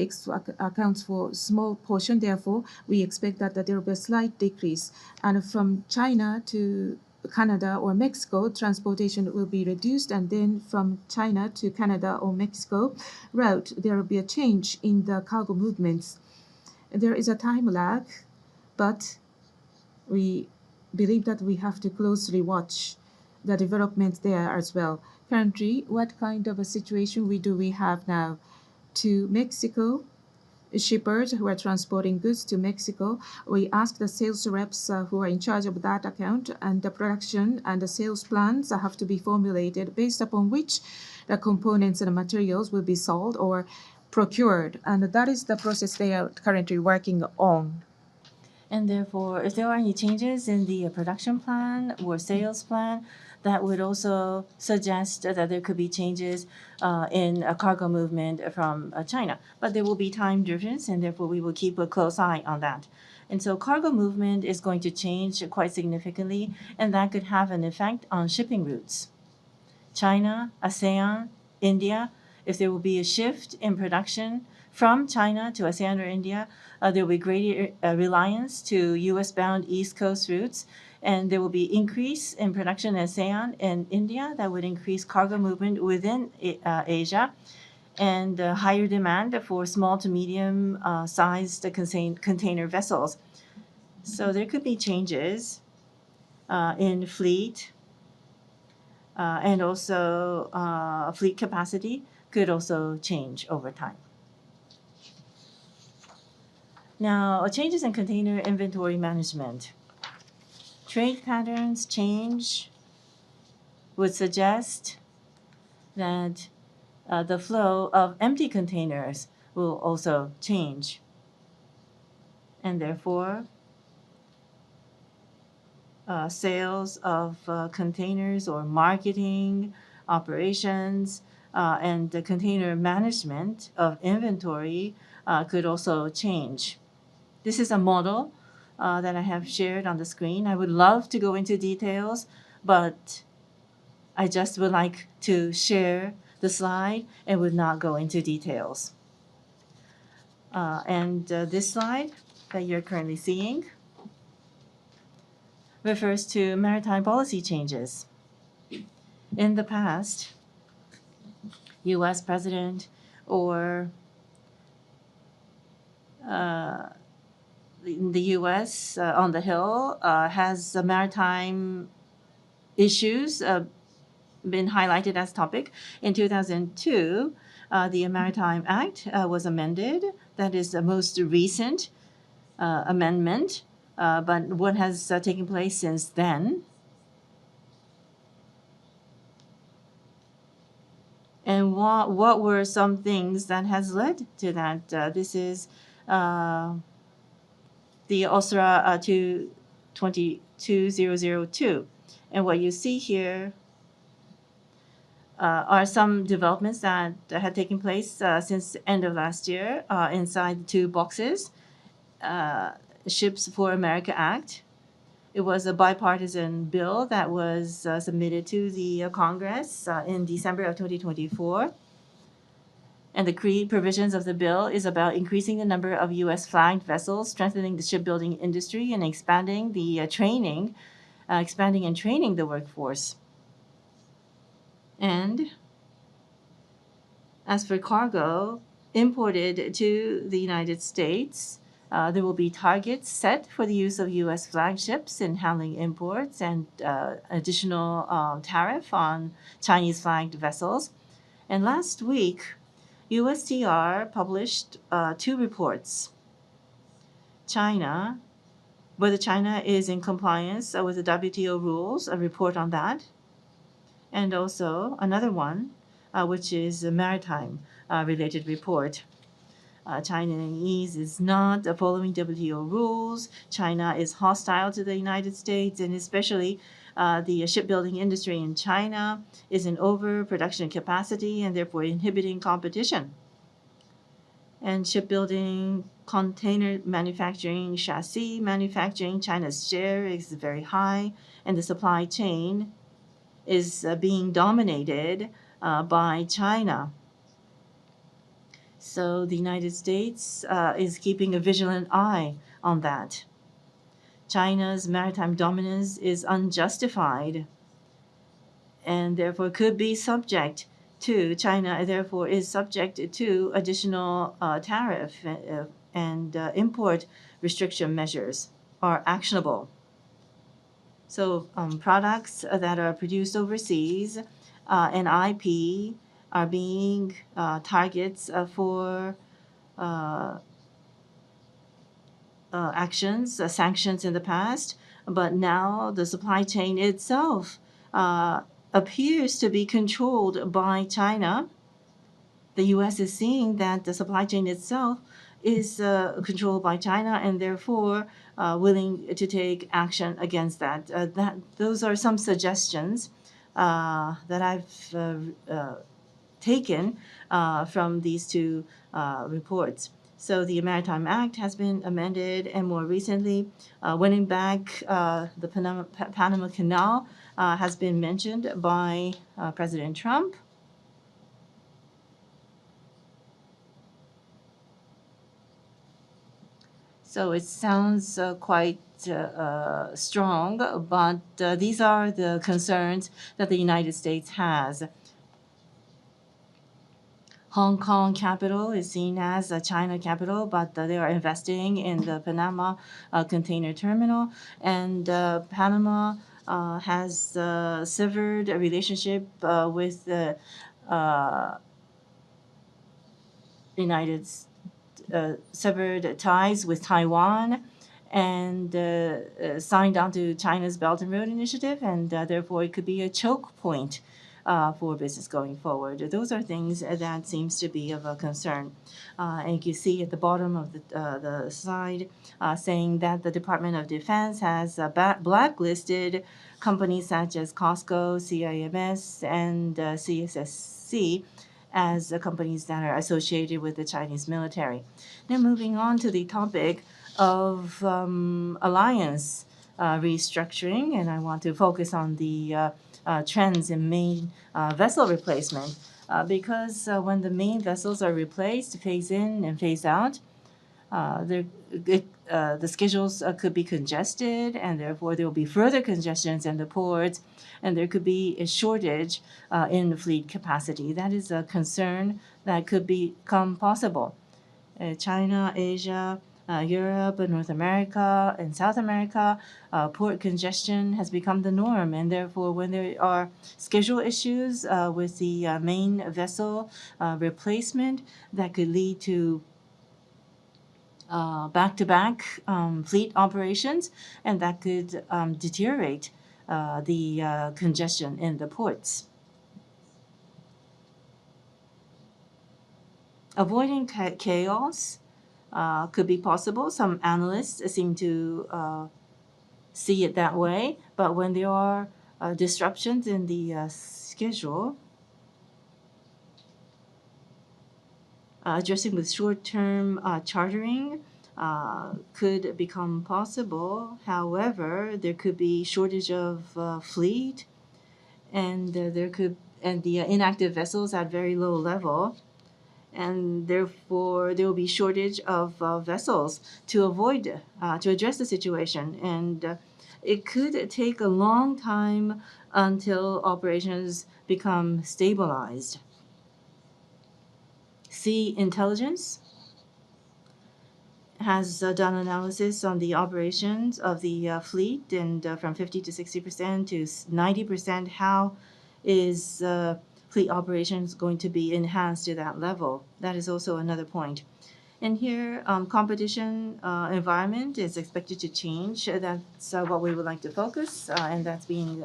accounts for a small portion, therefore, we expect that there will be a slight decrease. And from China to Canada or Mexico, transportation will be reduced, and then from China to Canada or Mexico route, there will be a change in the cargo movements. There is a time lag, but we believe that we have to closely watch the developments there as well. Currently, what kind of a situation do we have now? To Mexico, shippers who are transporting goods to Mexico, we ask the sales reps who are in charge of that account, and the production and the sales plans have to be formulated based upon which the components and the materials will be sold or procured. And that is the process they are currently working on. And therefore, if there are any changes in the production plan or sales plan, that would also suggest that there could be changes in cargo movement from China. But there will be time difference, and therefore we will keep a close eye on that. And so cargo movement is going to change quite significantly, and that could have an effect on shipping routes. China, ASEAN, India, if there will be a shift in production from China to ASEAN or India, there will be greater reliance to US-bound East Coast routes, and there will be increase in production in ASEAN and India that would increase cargo movement within Asia, and higher demand for small to medium sized container vessels. So there could be changes in fleet, and also fleet capacity could also change over time. Now, changes in container inventory management. Trade patterns change would suggest that the flow of empty containers will also change. And therefore, sales of containers or marketing operations and the container management of inventory could also change. This is a model that I have shared on the screen. I would love to go into details, but I just would like to share the slide and would not go into details. And this slide that you're currently seeing refers to maritime policy changes. In the past, U.S. president or the U.S. On the Hill has maritime issues been highlighted as topic. In 2002, the Maritime Act was amended. That is the most recent amendment. But what has taken place since then? And what were some things that has led to that? This is the OSRA 22002. And what you see here are some developments that had taken place since the end of last year inside the two boxes. Ships for America Act. It was a bipartisan bill that was submitted to the Congress in December of 2024. And the key provisions of the bill is about increasing the number of U.S. flagged vessels, strengthening the shipbuilding industry, and expanding and training the workforce. And as for cargo imported to the United States, there will be targets set for the use of U.S. flagships in handling imports and additional tariff on Chinese flagged vessels. And last week, USTR published two reports. Whether China is in compliance with the WTO rules, a report on that. And also another one, which is a maritime related report. Chinese is not following WTO rules. China is hostile to the United States, and especially the shipbuilding industry in China is in overproduction capacity and therefore inhibiting competition. And shipbuilding container manufacturing, chassis manufacturing, China's share is very high, and the supply chain is being dominated by China. So the United States is keeping a vigilant eye on that. China's maritime dominance is unjustified and therefore could be subject to China, therefore is subject to additional tariff and import restriction measures are actionable. So products that are produced overseas and IP are being targets for actions, sanctions in the past, but now the supply chain itself appears to be controlled by China. The U.S. is seeing that the supply chain itself is controlled by China and therefore willing to take action against that. Those are some suggestions that I've taken from these two reports. So the Maritime Act has been amended, and more recently, winning back the Panama Canal has been mentioned by President Trump. So it sounds quite strong, but these are the concerns that the United States has. Hong Kong capital is seen as a China capital, but they are investing in the Panama container terminal. And Panama has severed a relationship with the United severed ties with Taiwan and signed on to China's Belt and Road Initiative, and therefore it could be a choke point for business going forward. Those are things that seems to be of a concern. And you can see at the bottom of the slide saying that the Department of Defense has blacklisted companies such as Costco, CIMS, and CSSC as companies that are associated with the Chinese military. Then moving on to the topic of alliance restructuring, and I want to focus on the trends in main vessel replacement because when the main vessels are replaced, phase in and phase out, the schedules could be congested, and therefore there will be further congestions in the ports, and there could be a shortage in the fleet capacity. That is a concern that could become possible. China, Asia, Europe, North America, and South America, port congestion has become the norm, and therefore when there are schedule issues with the main vessel replacement, that could lead to back-to-back fleet operations, and that could deteriorate the congestion in the ports. Avoiding chaos could be possible. Some analysts seem to see it that way, but when there are disruptions in the schedule, addressing with short-term chartering could become possible. However, there could be shortage of fleet, and the inactive vessels at very low level, and therefore there will be shortage of vessels to address the situation, and it could take a long time until operations become stabilized. Sea Intelligence has done analysis on the operations of the fleet, and from 50 to 60% to 90%, how is fleet operations going to be enhanced to that level? That is also another point. And here, competition environment is expected to change. That's what we would like to focus, and that's being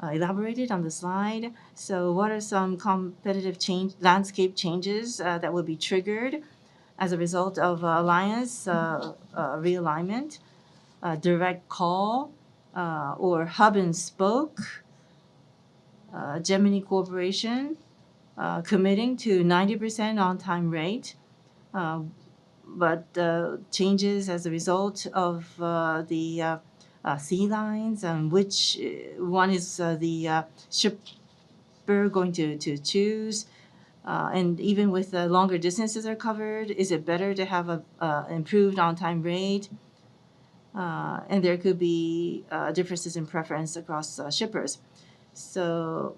elaborated on the slide. So what are some competitive landscape changes that will be triggered as a result of alliance realignment, direct call, or hub and spoke, Gemini Corporation committing to 90% on-time rate, but changes as a result of the sea lines and which one is the shipper going to choose. And even with longer distances are covered, is it better to have a improved on-time rate? And there could be differences in preference across shippers. So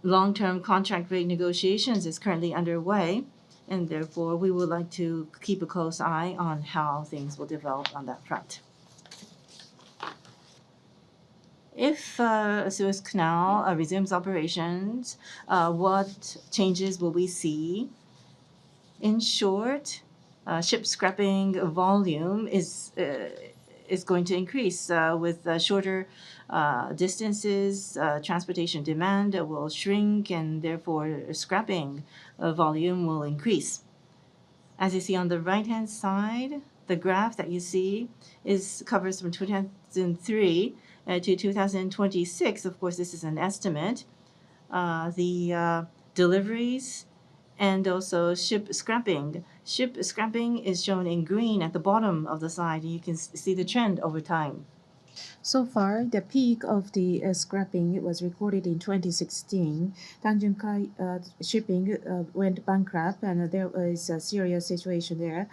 long-term contract rate negotiations is currently underway, and therefore we would like to keep a close eye on how things will develop on that front. If Suez Canal resumes operations, what changes will we see? In short, ship scrapping volume is going to increase with shorter distances. Transportation demand will shrink, and therefore scrapping volume will increase. As you see on the right-hand side, the graph that you see covers from 2003 to 2026. Of course, this is an estimate. The deliveries and also ship scrapping. Ship scrapping is shown in green at the bottom of the slide. You can see the trend over time. So far, the peak of the scrapping was recorded in 2016. Tanjunkai shipping went bankrupt, and there was a serious situation there.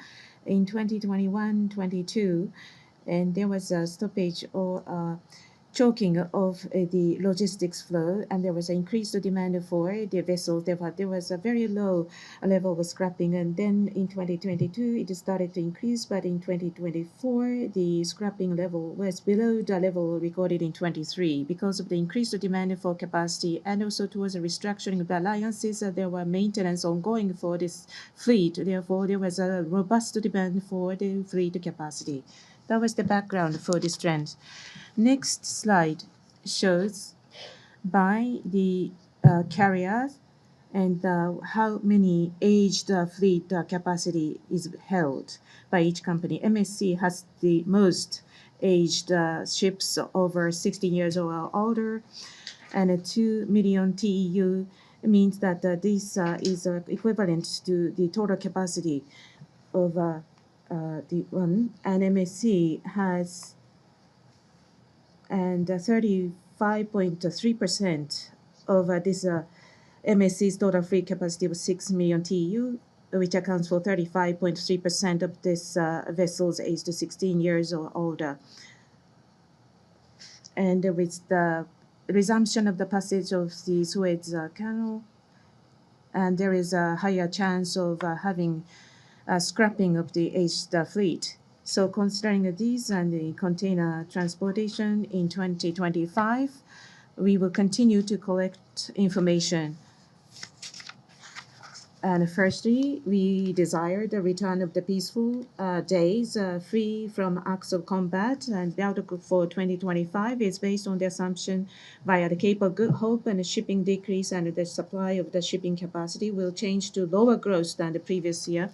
In 2021-22, and there was a stoppage or choking of the logistics flow, and there was an increased demand for the vessels. There was a very low level of scrapping, and then in 2022 it started to increase, but in 2024 the scrapping level was below the level recorded in 23 because of the increased demand for capacity, and also towards the restructuring of the alliances. There were maintenance ongoing for this fleet. Therefore, there was a robust demand for the fleet capacity. That was the background for this trend. Next slide shows by the carriers and how many aged fleet capacity is held by each company. MSC has the most aged ships over 16 years or older, and 2 million TEU means that this is equivalent to the total capacity of the one, and MSC has and 35.3% of this MSC's total fleet capacity was 6 million TEU, which accounts for 35.3% of this vessels aged 16 years or older. And with the resumption of the passage of the Suez Canal, and there is a higher chance of having scrapping of the aged fleet. So considering these and the container transportation in 2025, we will continue to collect information. And firstly, we desire the return of the peaceful days free from acts of combat. And the outlook for 2025 is based on the assumption via the Cape of Good Hope and the shipping decrease, and the supply of the shipping capacity will change to lower growth than the previous year.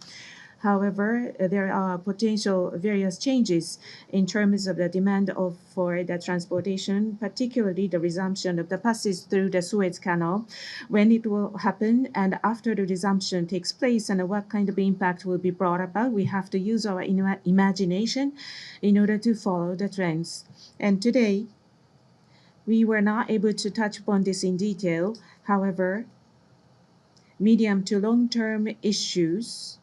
However, there are potential various changes in terms of the demand for the transportation, particularly the resumption of the passage through the Suez Canal, when it will happen, and after the resumption takes place, and what kind of impact will be brought about. We have to use our imagination in order to follow the trends. And today, we were not able to touch upon this in detail. However, medium to long-term issues,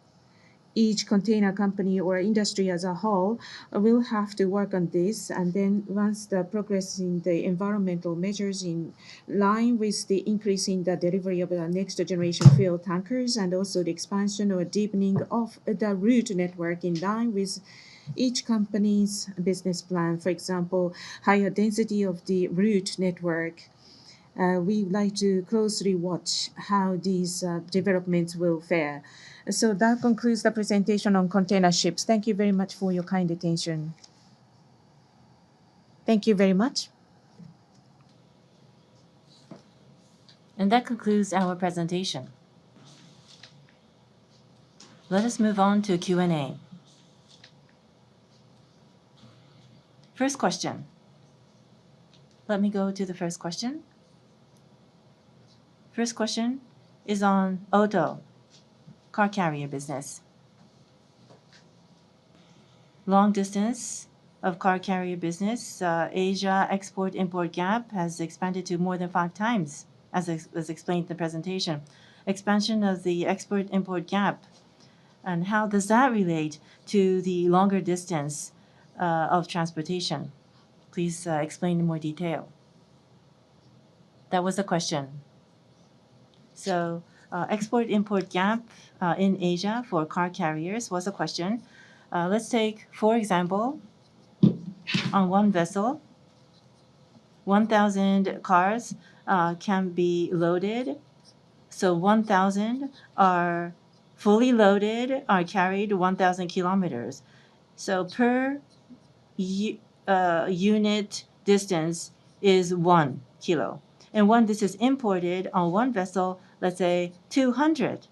each container company or industry as a whole will have to work on this. And then once the progress in the environmental measures in line with the increase in the delivery of the next generation fuel tankers, and also the expansion or deepening of the route network in line with each company's business plan, for example, higher density of the route network, we would like to closely watch how these developments will fare. So that concludes the presentation on container ships. Thank you very much for your kind attention. Thank you very much. And that concludes our presentation. Let us move on to Q&A. First question. Let me go to the first question. First question is on auto, car carrier business. long distance of car carrier business, Asia export-import gap has expanded to more than 5 times, as was explained in the presentation. Expansion of the export-import gap, and how does that relate to the longer distance of transportation? Please explain in more detail. That was the question. So, export-import gap in Asia for car carriers was a question. Let's take, for example, on one vessel, 1,000 cars can be loaded. So 1,000 are fully loaded, are carried 1,000 kilometers. So per unit distance is 1 kilo. And when this is imported on one vessel, let's say 200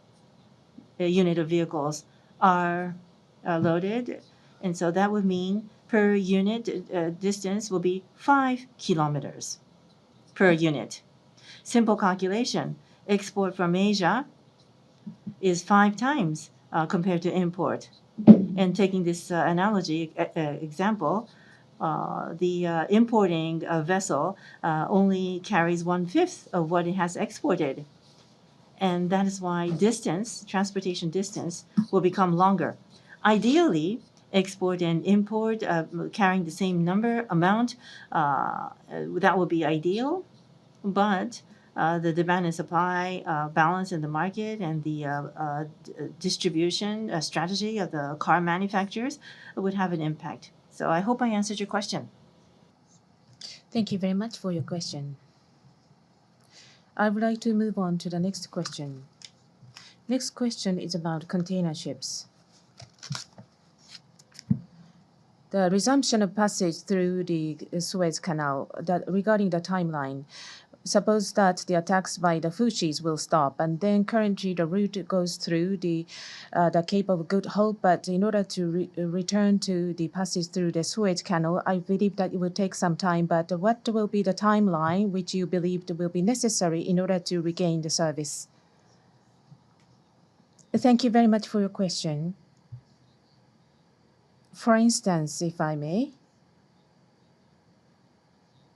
unit of vehicles are loaded. And so that would mean per unit distance will be 5 kilometers per unit. Simple calculation. Export from Asia is 5 times compared to import. And taking this analogy example, the importing vessel only carries 1/5 of what it has exported. And that is why transportation distance, will become longer. Ideally, export and import carrying the same amount, that would be ideal. But the demand and supply balance in the market and the distribution strategy of the car manufacturers would have an impact. So I hope I answered your question. Thank you very much for your question. I would like to move on to the next question. Next question is about container ships. The resumption of passage through the Suez Canal, regarding the timeline, suppose that the attacks by the Houthis will stop, and then currently the route goes through the Cape of Good Hope, but in order to return to the passage through the Suez Canal, I believe that it will take some time, but what will be the timeline which you believe will be necessary in order to regain the service? Thank you very much for your question. For instance, if I may,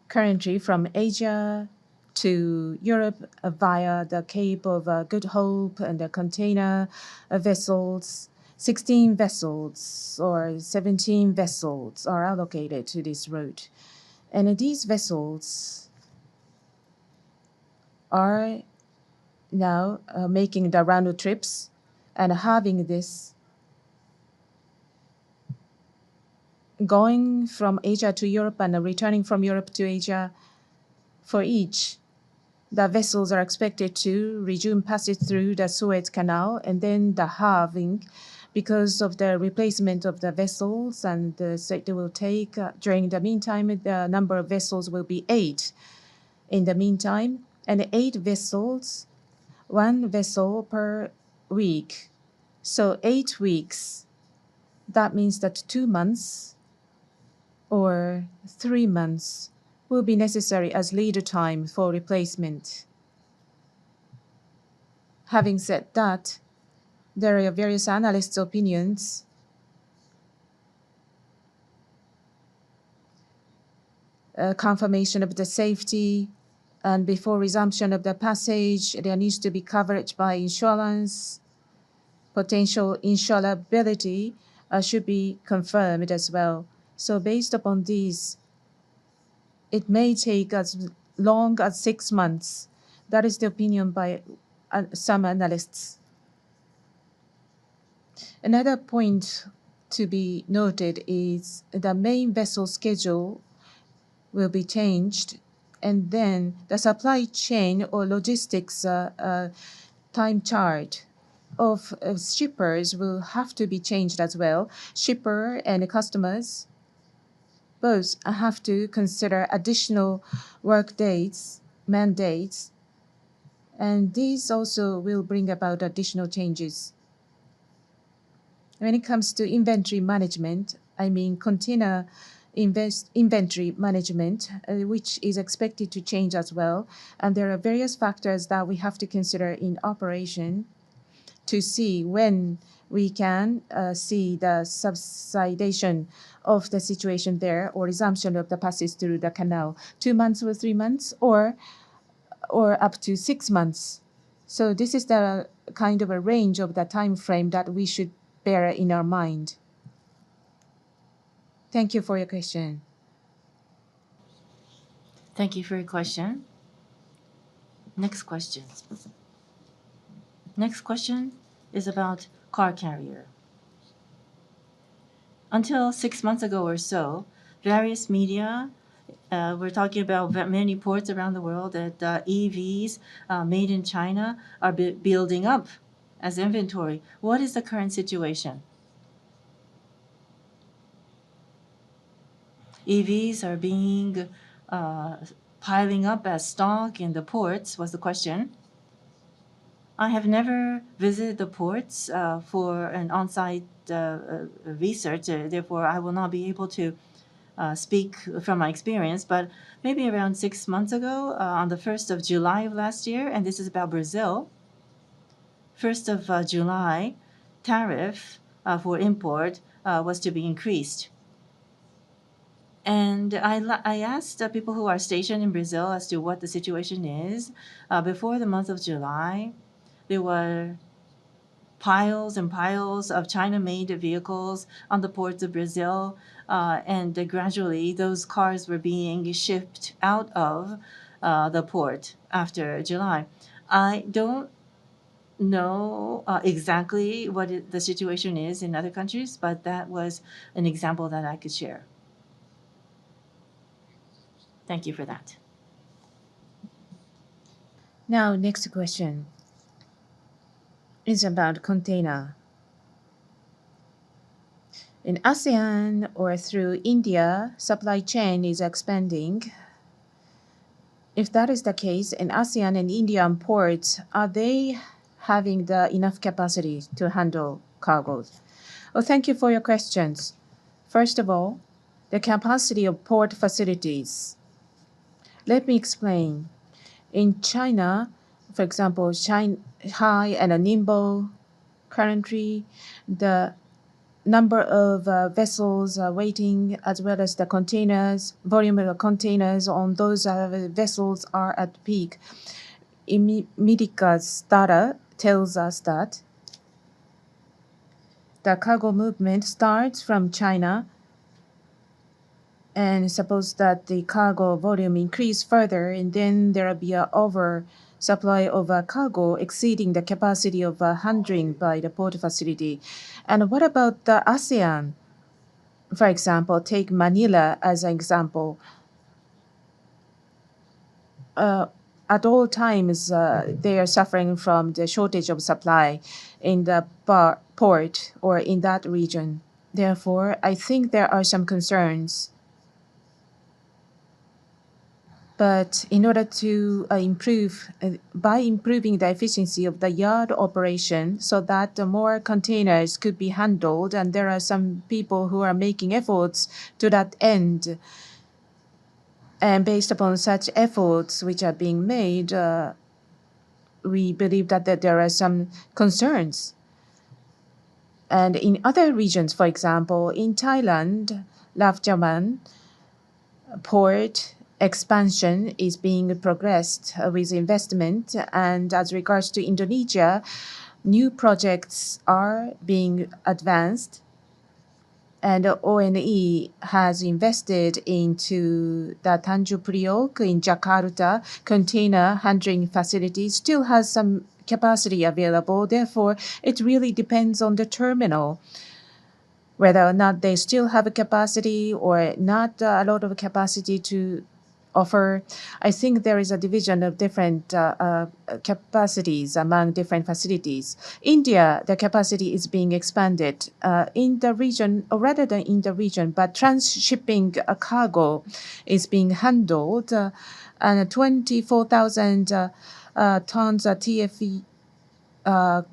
currently from Asia to Europe via the Cape of Good Hope and the container vessels, 16 vessels or 17 vessels are allocated to this route. And these vessels are now making the round trips and having this going from Asia to Europe and returning from Europe to Asia. For each, the vessels are expected to resume passage through the Suez Canal, and then the halving, because of the replacement of the vessels, and it will take, during the meantime, the number of vessels will be 8 in the meantime, and 8 vessels, 1 vessel per week. So 8 weeks, that means that 2 months or 3 months will be necessary as lead time for replacement. Having said that, there are various analysts' opinions. Confirmation of the safety, and before resumption of the passage, there needs to be coverage by insurance. Potential insurability should be confirmed as well. So based upon these, it may take as long as 6 months. That is the opinion by some analysts. Another point to be noted is the main vessel schedule will be changed, and then the supply chain or logistics time chart of shippers will have to be changed as well. Shipper and customers both have to consider additional work dates, mandates, and these also will bring about additional changes. When it comes to inventory management, I mean container inventory management, which is expected to change as well. And there are various factors that we have to consider in operation to see when we can see the subsidation of the situation there or resumption of the passage through the canal, 2 months or 3 months, or up to 6 months. So this is the kind of a range of the time frame that we should bear in our mind. Thank you for your question. Thank you for your question. Next question. Next question is about car carrier. Until 6 months ago or so, various media were talking about many ports around the world that EVs made in China are building up as inventory. What is the current situation? EVs are being uh, piling up as stock in the ports, was the question. I have never visited the ports for an on-site research, therefore I will not be able to speak from my experience, but maybe around 6 months ago, on the 1st of July of last year, and this is about Brazil, 1st of July, tariff for import was to be increased. And I asked people who are stationed in Brazil as to what the situation is. Before the month of July, there were piles and piles of China-made vehicles on the ports of Brazil, and gradually those cars were being shipped out of the port after July. I don't know exactly what the situation is in other countries, but that was an example that I could share. Thank you for that. Now, next question is about container. In ASEAN or through India, supply chain is expanding. If that is the case, in ASEAN and Indian ports, are they having the enough capacity to handle cargoes? Well, thank you for your questions. First of all, the capacity of port facilities. Let me explain. In China, for example, Shanghai and Ningbo, currently the number of vessels waiting as well as the containers, volume of containers on those vessels are at peak. Medica's data tells us that the cargo movement starts from China, and suppose that the cargo volume increase further, and then there will be an oversupply of cargo exceeding the capacity of handling by the port facility. And what about the ASEAN? For example, take Manila as an example. At all times, they are suffering from the shortage of supply in the port or in that region. Therefore, I think there are some concerns. But in order to by improving the efficiency of the yard operation so that more containers could be handled, and there are some people who are making efforts to that end. And based upon such efforts which are being made, we believe that there are some concerns. And in other regions, for example, in Thailand, Lavjaman port expansion is being progressed with investment. And as regards to Indonesia, new projects are being advanced. And ONE has invested into the Tanjung Priok in Jakarta container handling facility, still has some capacity available. Therefore, it really depends on the terminal, whether or not they still have a capacity or not a lot of capacity to offer. I think there is a division of different capacities among different facilities. India, the capacity is being expanded in the region, or rather than in the region, but transshipping cargo is being handled, and 24,000 tons TFE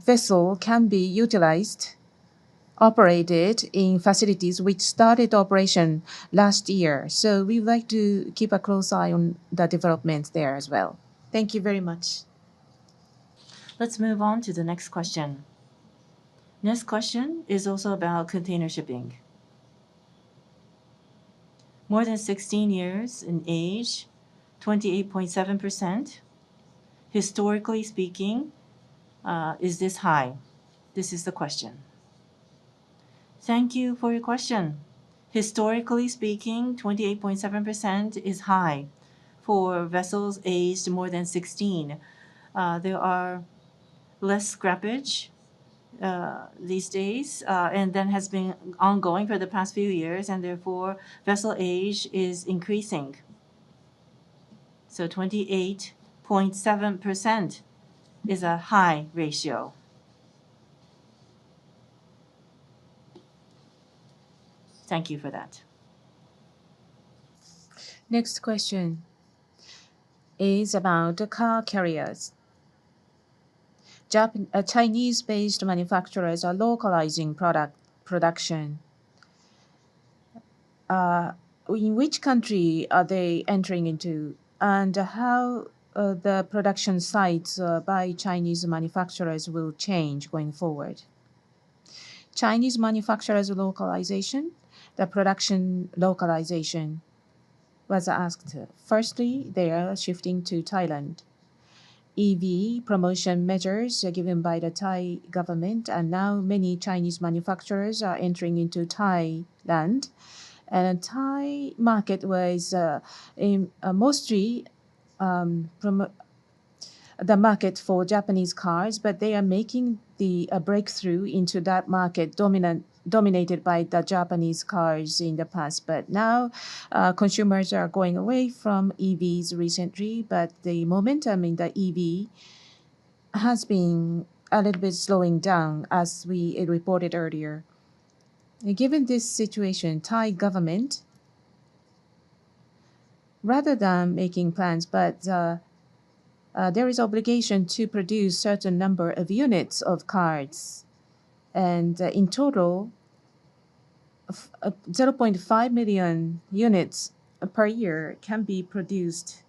vessel can be utilized, operated in facilities which started operation last year. So we would like to keep a close eye on the developments there as well. Thank you very much. Let's move on to the next question. Next question is also about container shipping. More than 16 years in age, 28.7%. Historically speaking, is this high? This is the question. Thank you for your question. Historically speaking, 28.7% is high for vessels aged more than 16. There are less scrappage these days, and that has been ongoing for the past few years, and therefore vessel age is increasing. So 28.7% is a high ratio. Thank you for that. Next question is about the car carriers. Chinese-based manufacturers are localizing production. In which country are they entering into, and how the production sites by Chinese manufacturers will change going forward? Chinese manufacturers localization, the production localization was asked. Firstly, they are shifting to Thailand. EV promotion measures are given by the Thai government, and now many Chinese manufacturers are entering into Thailand. And Thai market was mostly the market for Japanese cars, but they are making the breakthrough into that market dominated by the Japanese cars in the past. But now consumers are going away from EVs recently, but the momentum in the EV has been a little bit slowing down, as we reported earlier. Given this situation, Thai government, rather than making plans, but there is obligation to produce certain number of units of cards, and in total, 0.5 million units per year can be produced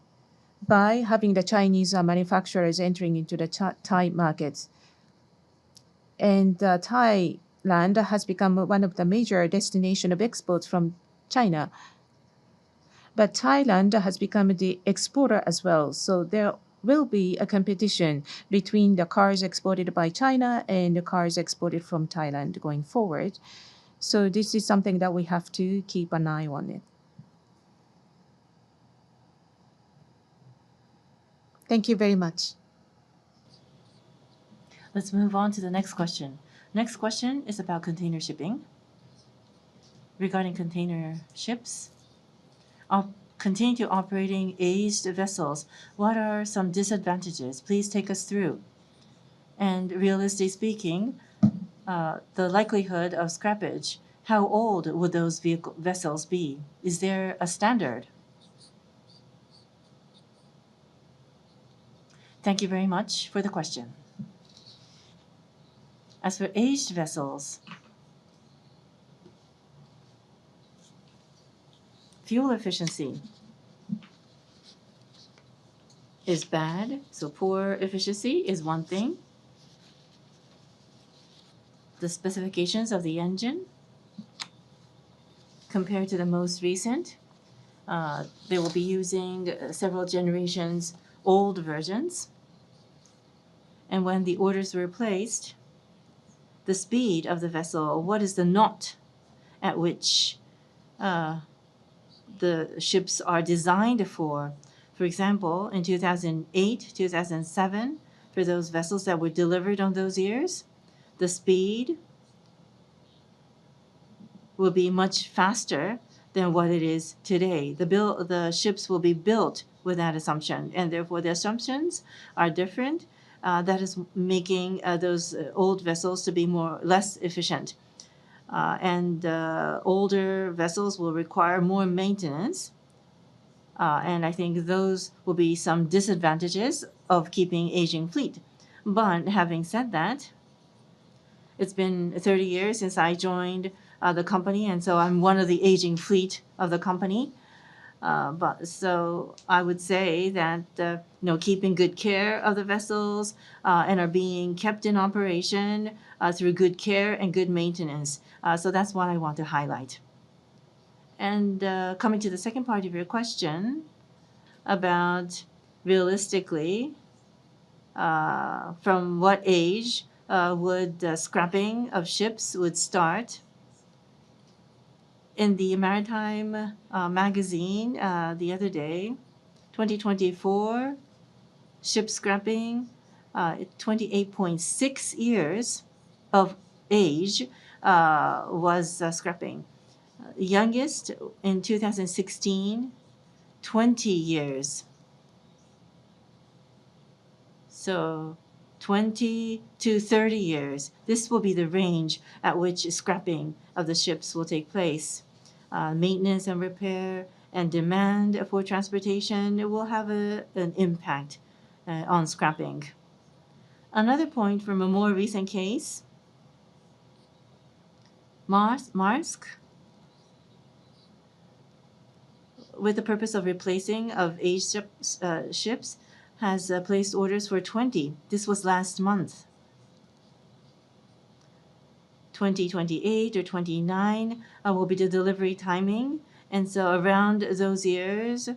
by having the Chinese manufacturers entering into the Thai markets. And Thailand has become one of the major destination of exports from China. But Thailand has become the exporter as well. So there will be a competition between the cars exported by China and the cars exported from Thailand going forward. So this is something that we have to keep an eye on it. Thank you very much. Let's move on to the next question. Next question is about container shipping. Regarding container ships, continue to operating aged vessels. What are some disadvantages? Please take us through. And realistically speaking, the likelihood of scrappage, how old would those vessels be? Is there a standard? Thank you very much for the question. As for aged vessels, fuel efficiency is bad, so poor efficiency is one thing. The specifications of the engine compared to the most recent, they will be using several generations old versions. And when the orders were placed, the speed of the vessel, what is the knot at which the ships are designed for? For example, in 2008, 2007, for those vessels that were delivered on those years, the speed will be much faster than what it is today. The ships will be built with that assumption, and therefore the assumptions are different. That is making those old vessels to be less efficient. And older vessels will require more maintenance. And I think those will be some disadvantages of keeping aging fleet. But having said that, it's been 30 years since I joined the company, and so I'm one of the aging fleet of the company. But so I would say that keeping good care of the vessels and are being kept in operation through good care and good maintenance. So that's what I want to highlight. And coming to the second part of your question about realistically from what age would scrapping of ships would start. In the Maritime magazine the other day, 2024 ship scrapping, 28.6 years of age was scrapping. Youngest in 2016, 20 years. So 20 to 30 years. This will be the range at which scrapping of the ships will take place. Maintenance and repair and demand for transportation will have an impact on scrapping. Another point from a more recent case, Maersk, with the purpose of replacing of aged ships, has placed orders for 20. This was last month. 2028 or 29 will be the delivery timing. And so around those years,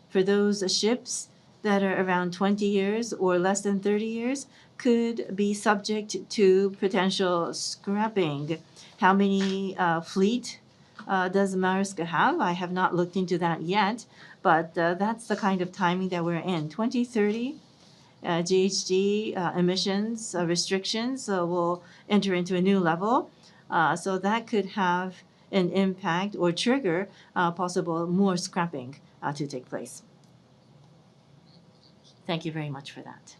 for those ships that are around 20 years or less than 30 years, could be subject to potential scrapping. How many fleet does Maersk have? I have not looked into that yet, but that's the kind of timing that we're in. 2030, GHG emissions restrictions will enter into a new level. So that could have an impact or trigger possible more scrapping to take place. Thank you very much for that.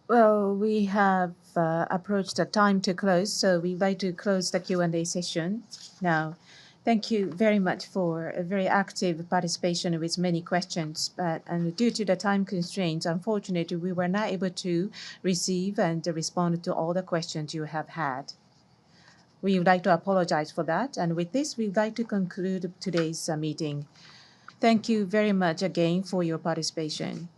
Well, we have approached the time to close, so we'd like to close the Q&A session now. Thank you very much for a very active participation with many questions. And due to the time constraints, unfortunately, we were not able to receive and respond to all the questions you have had. We would like to apologize for that. And with this, we'd like to conclude today's meeting. Thank you very much again for your participation.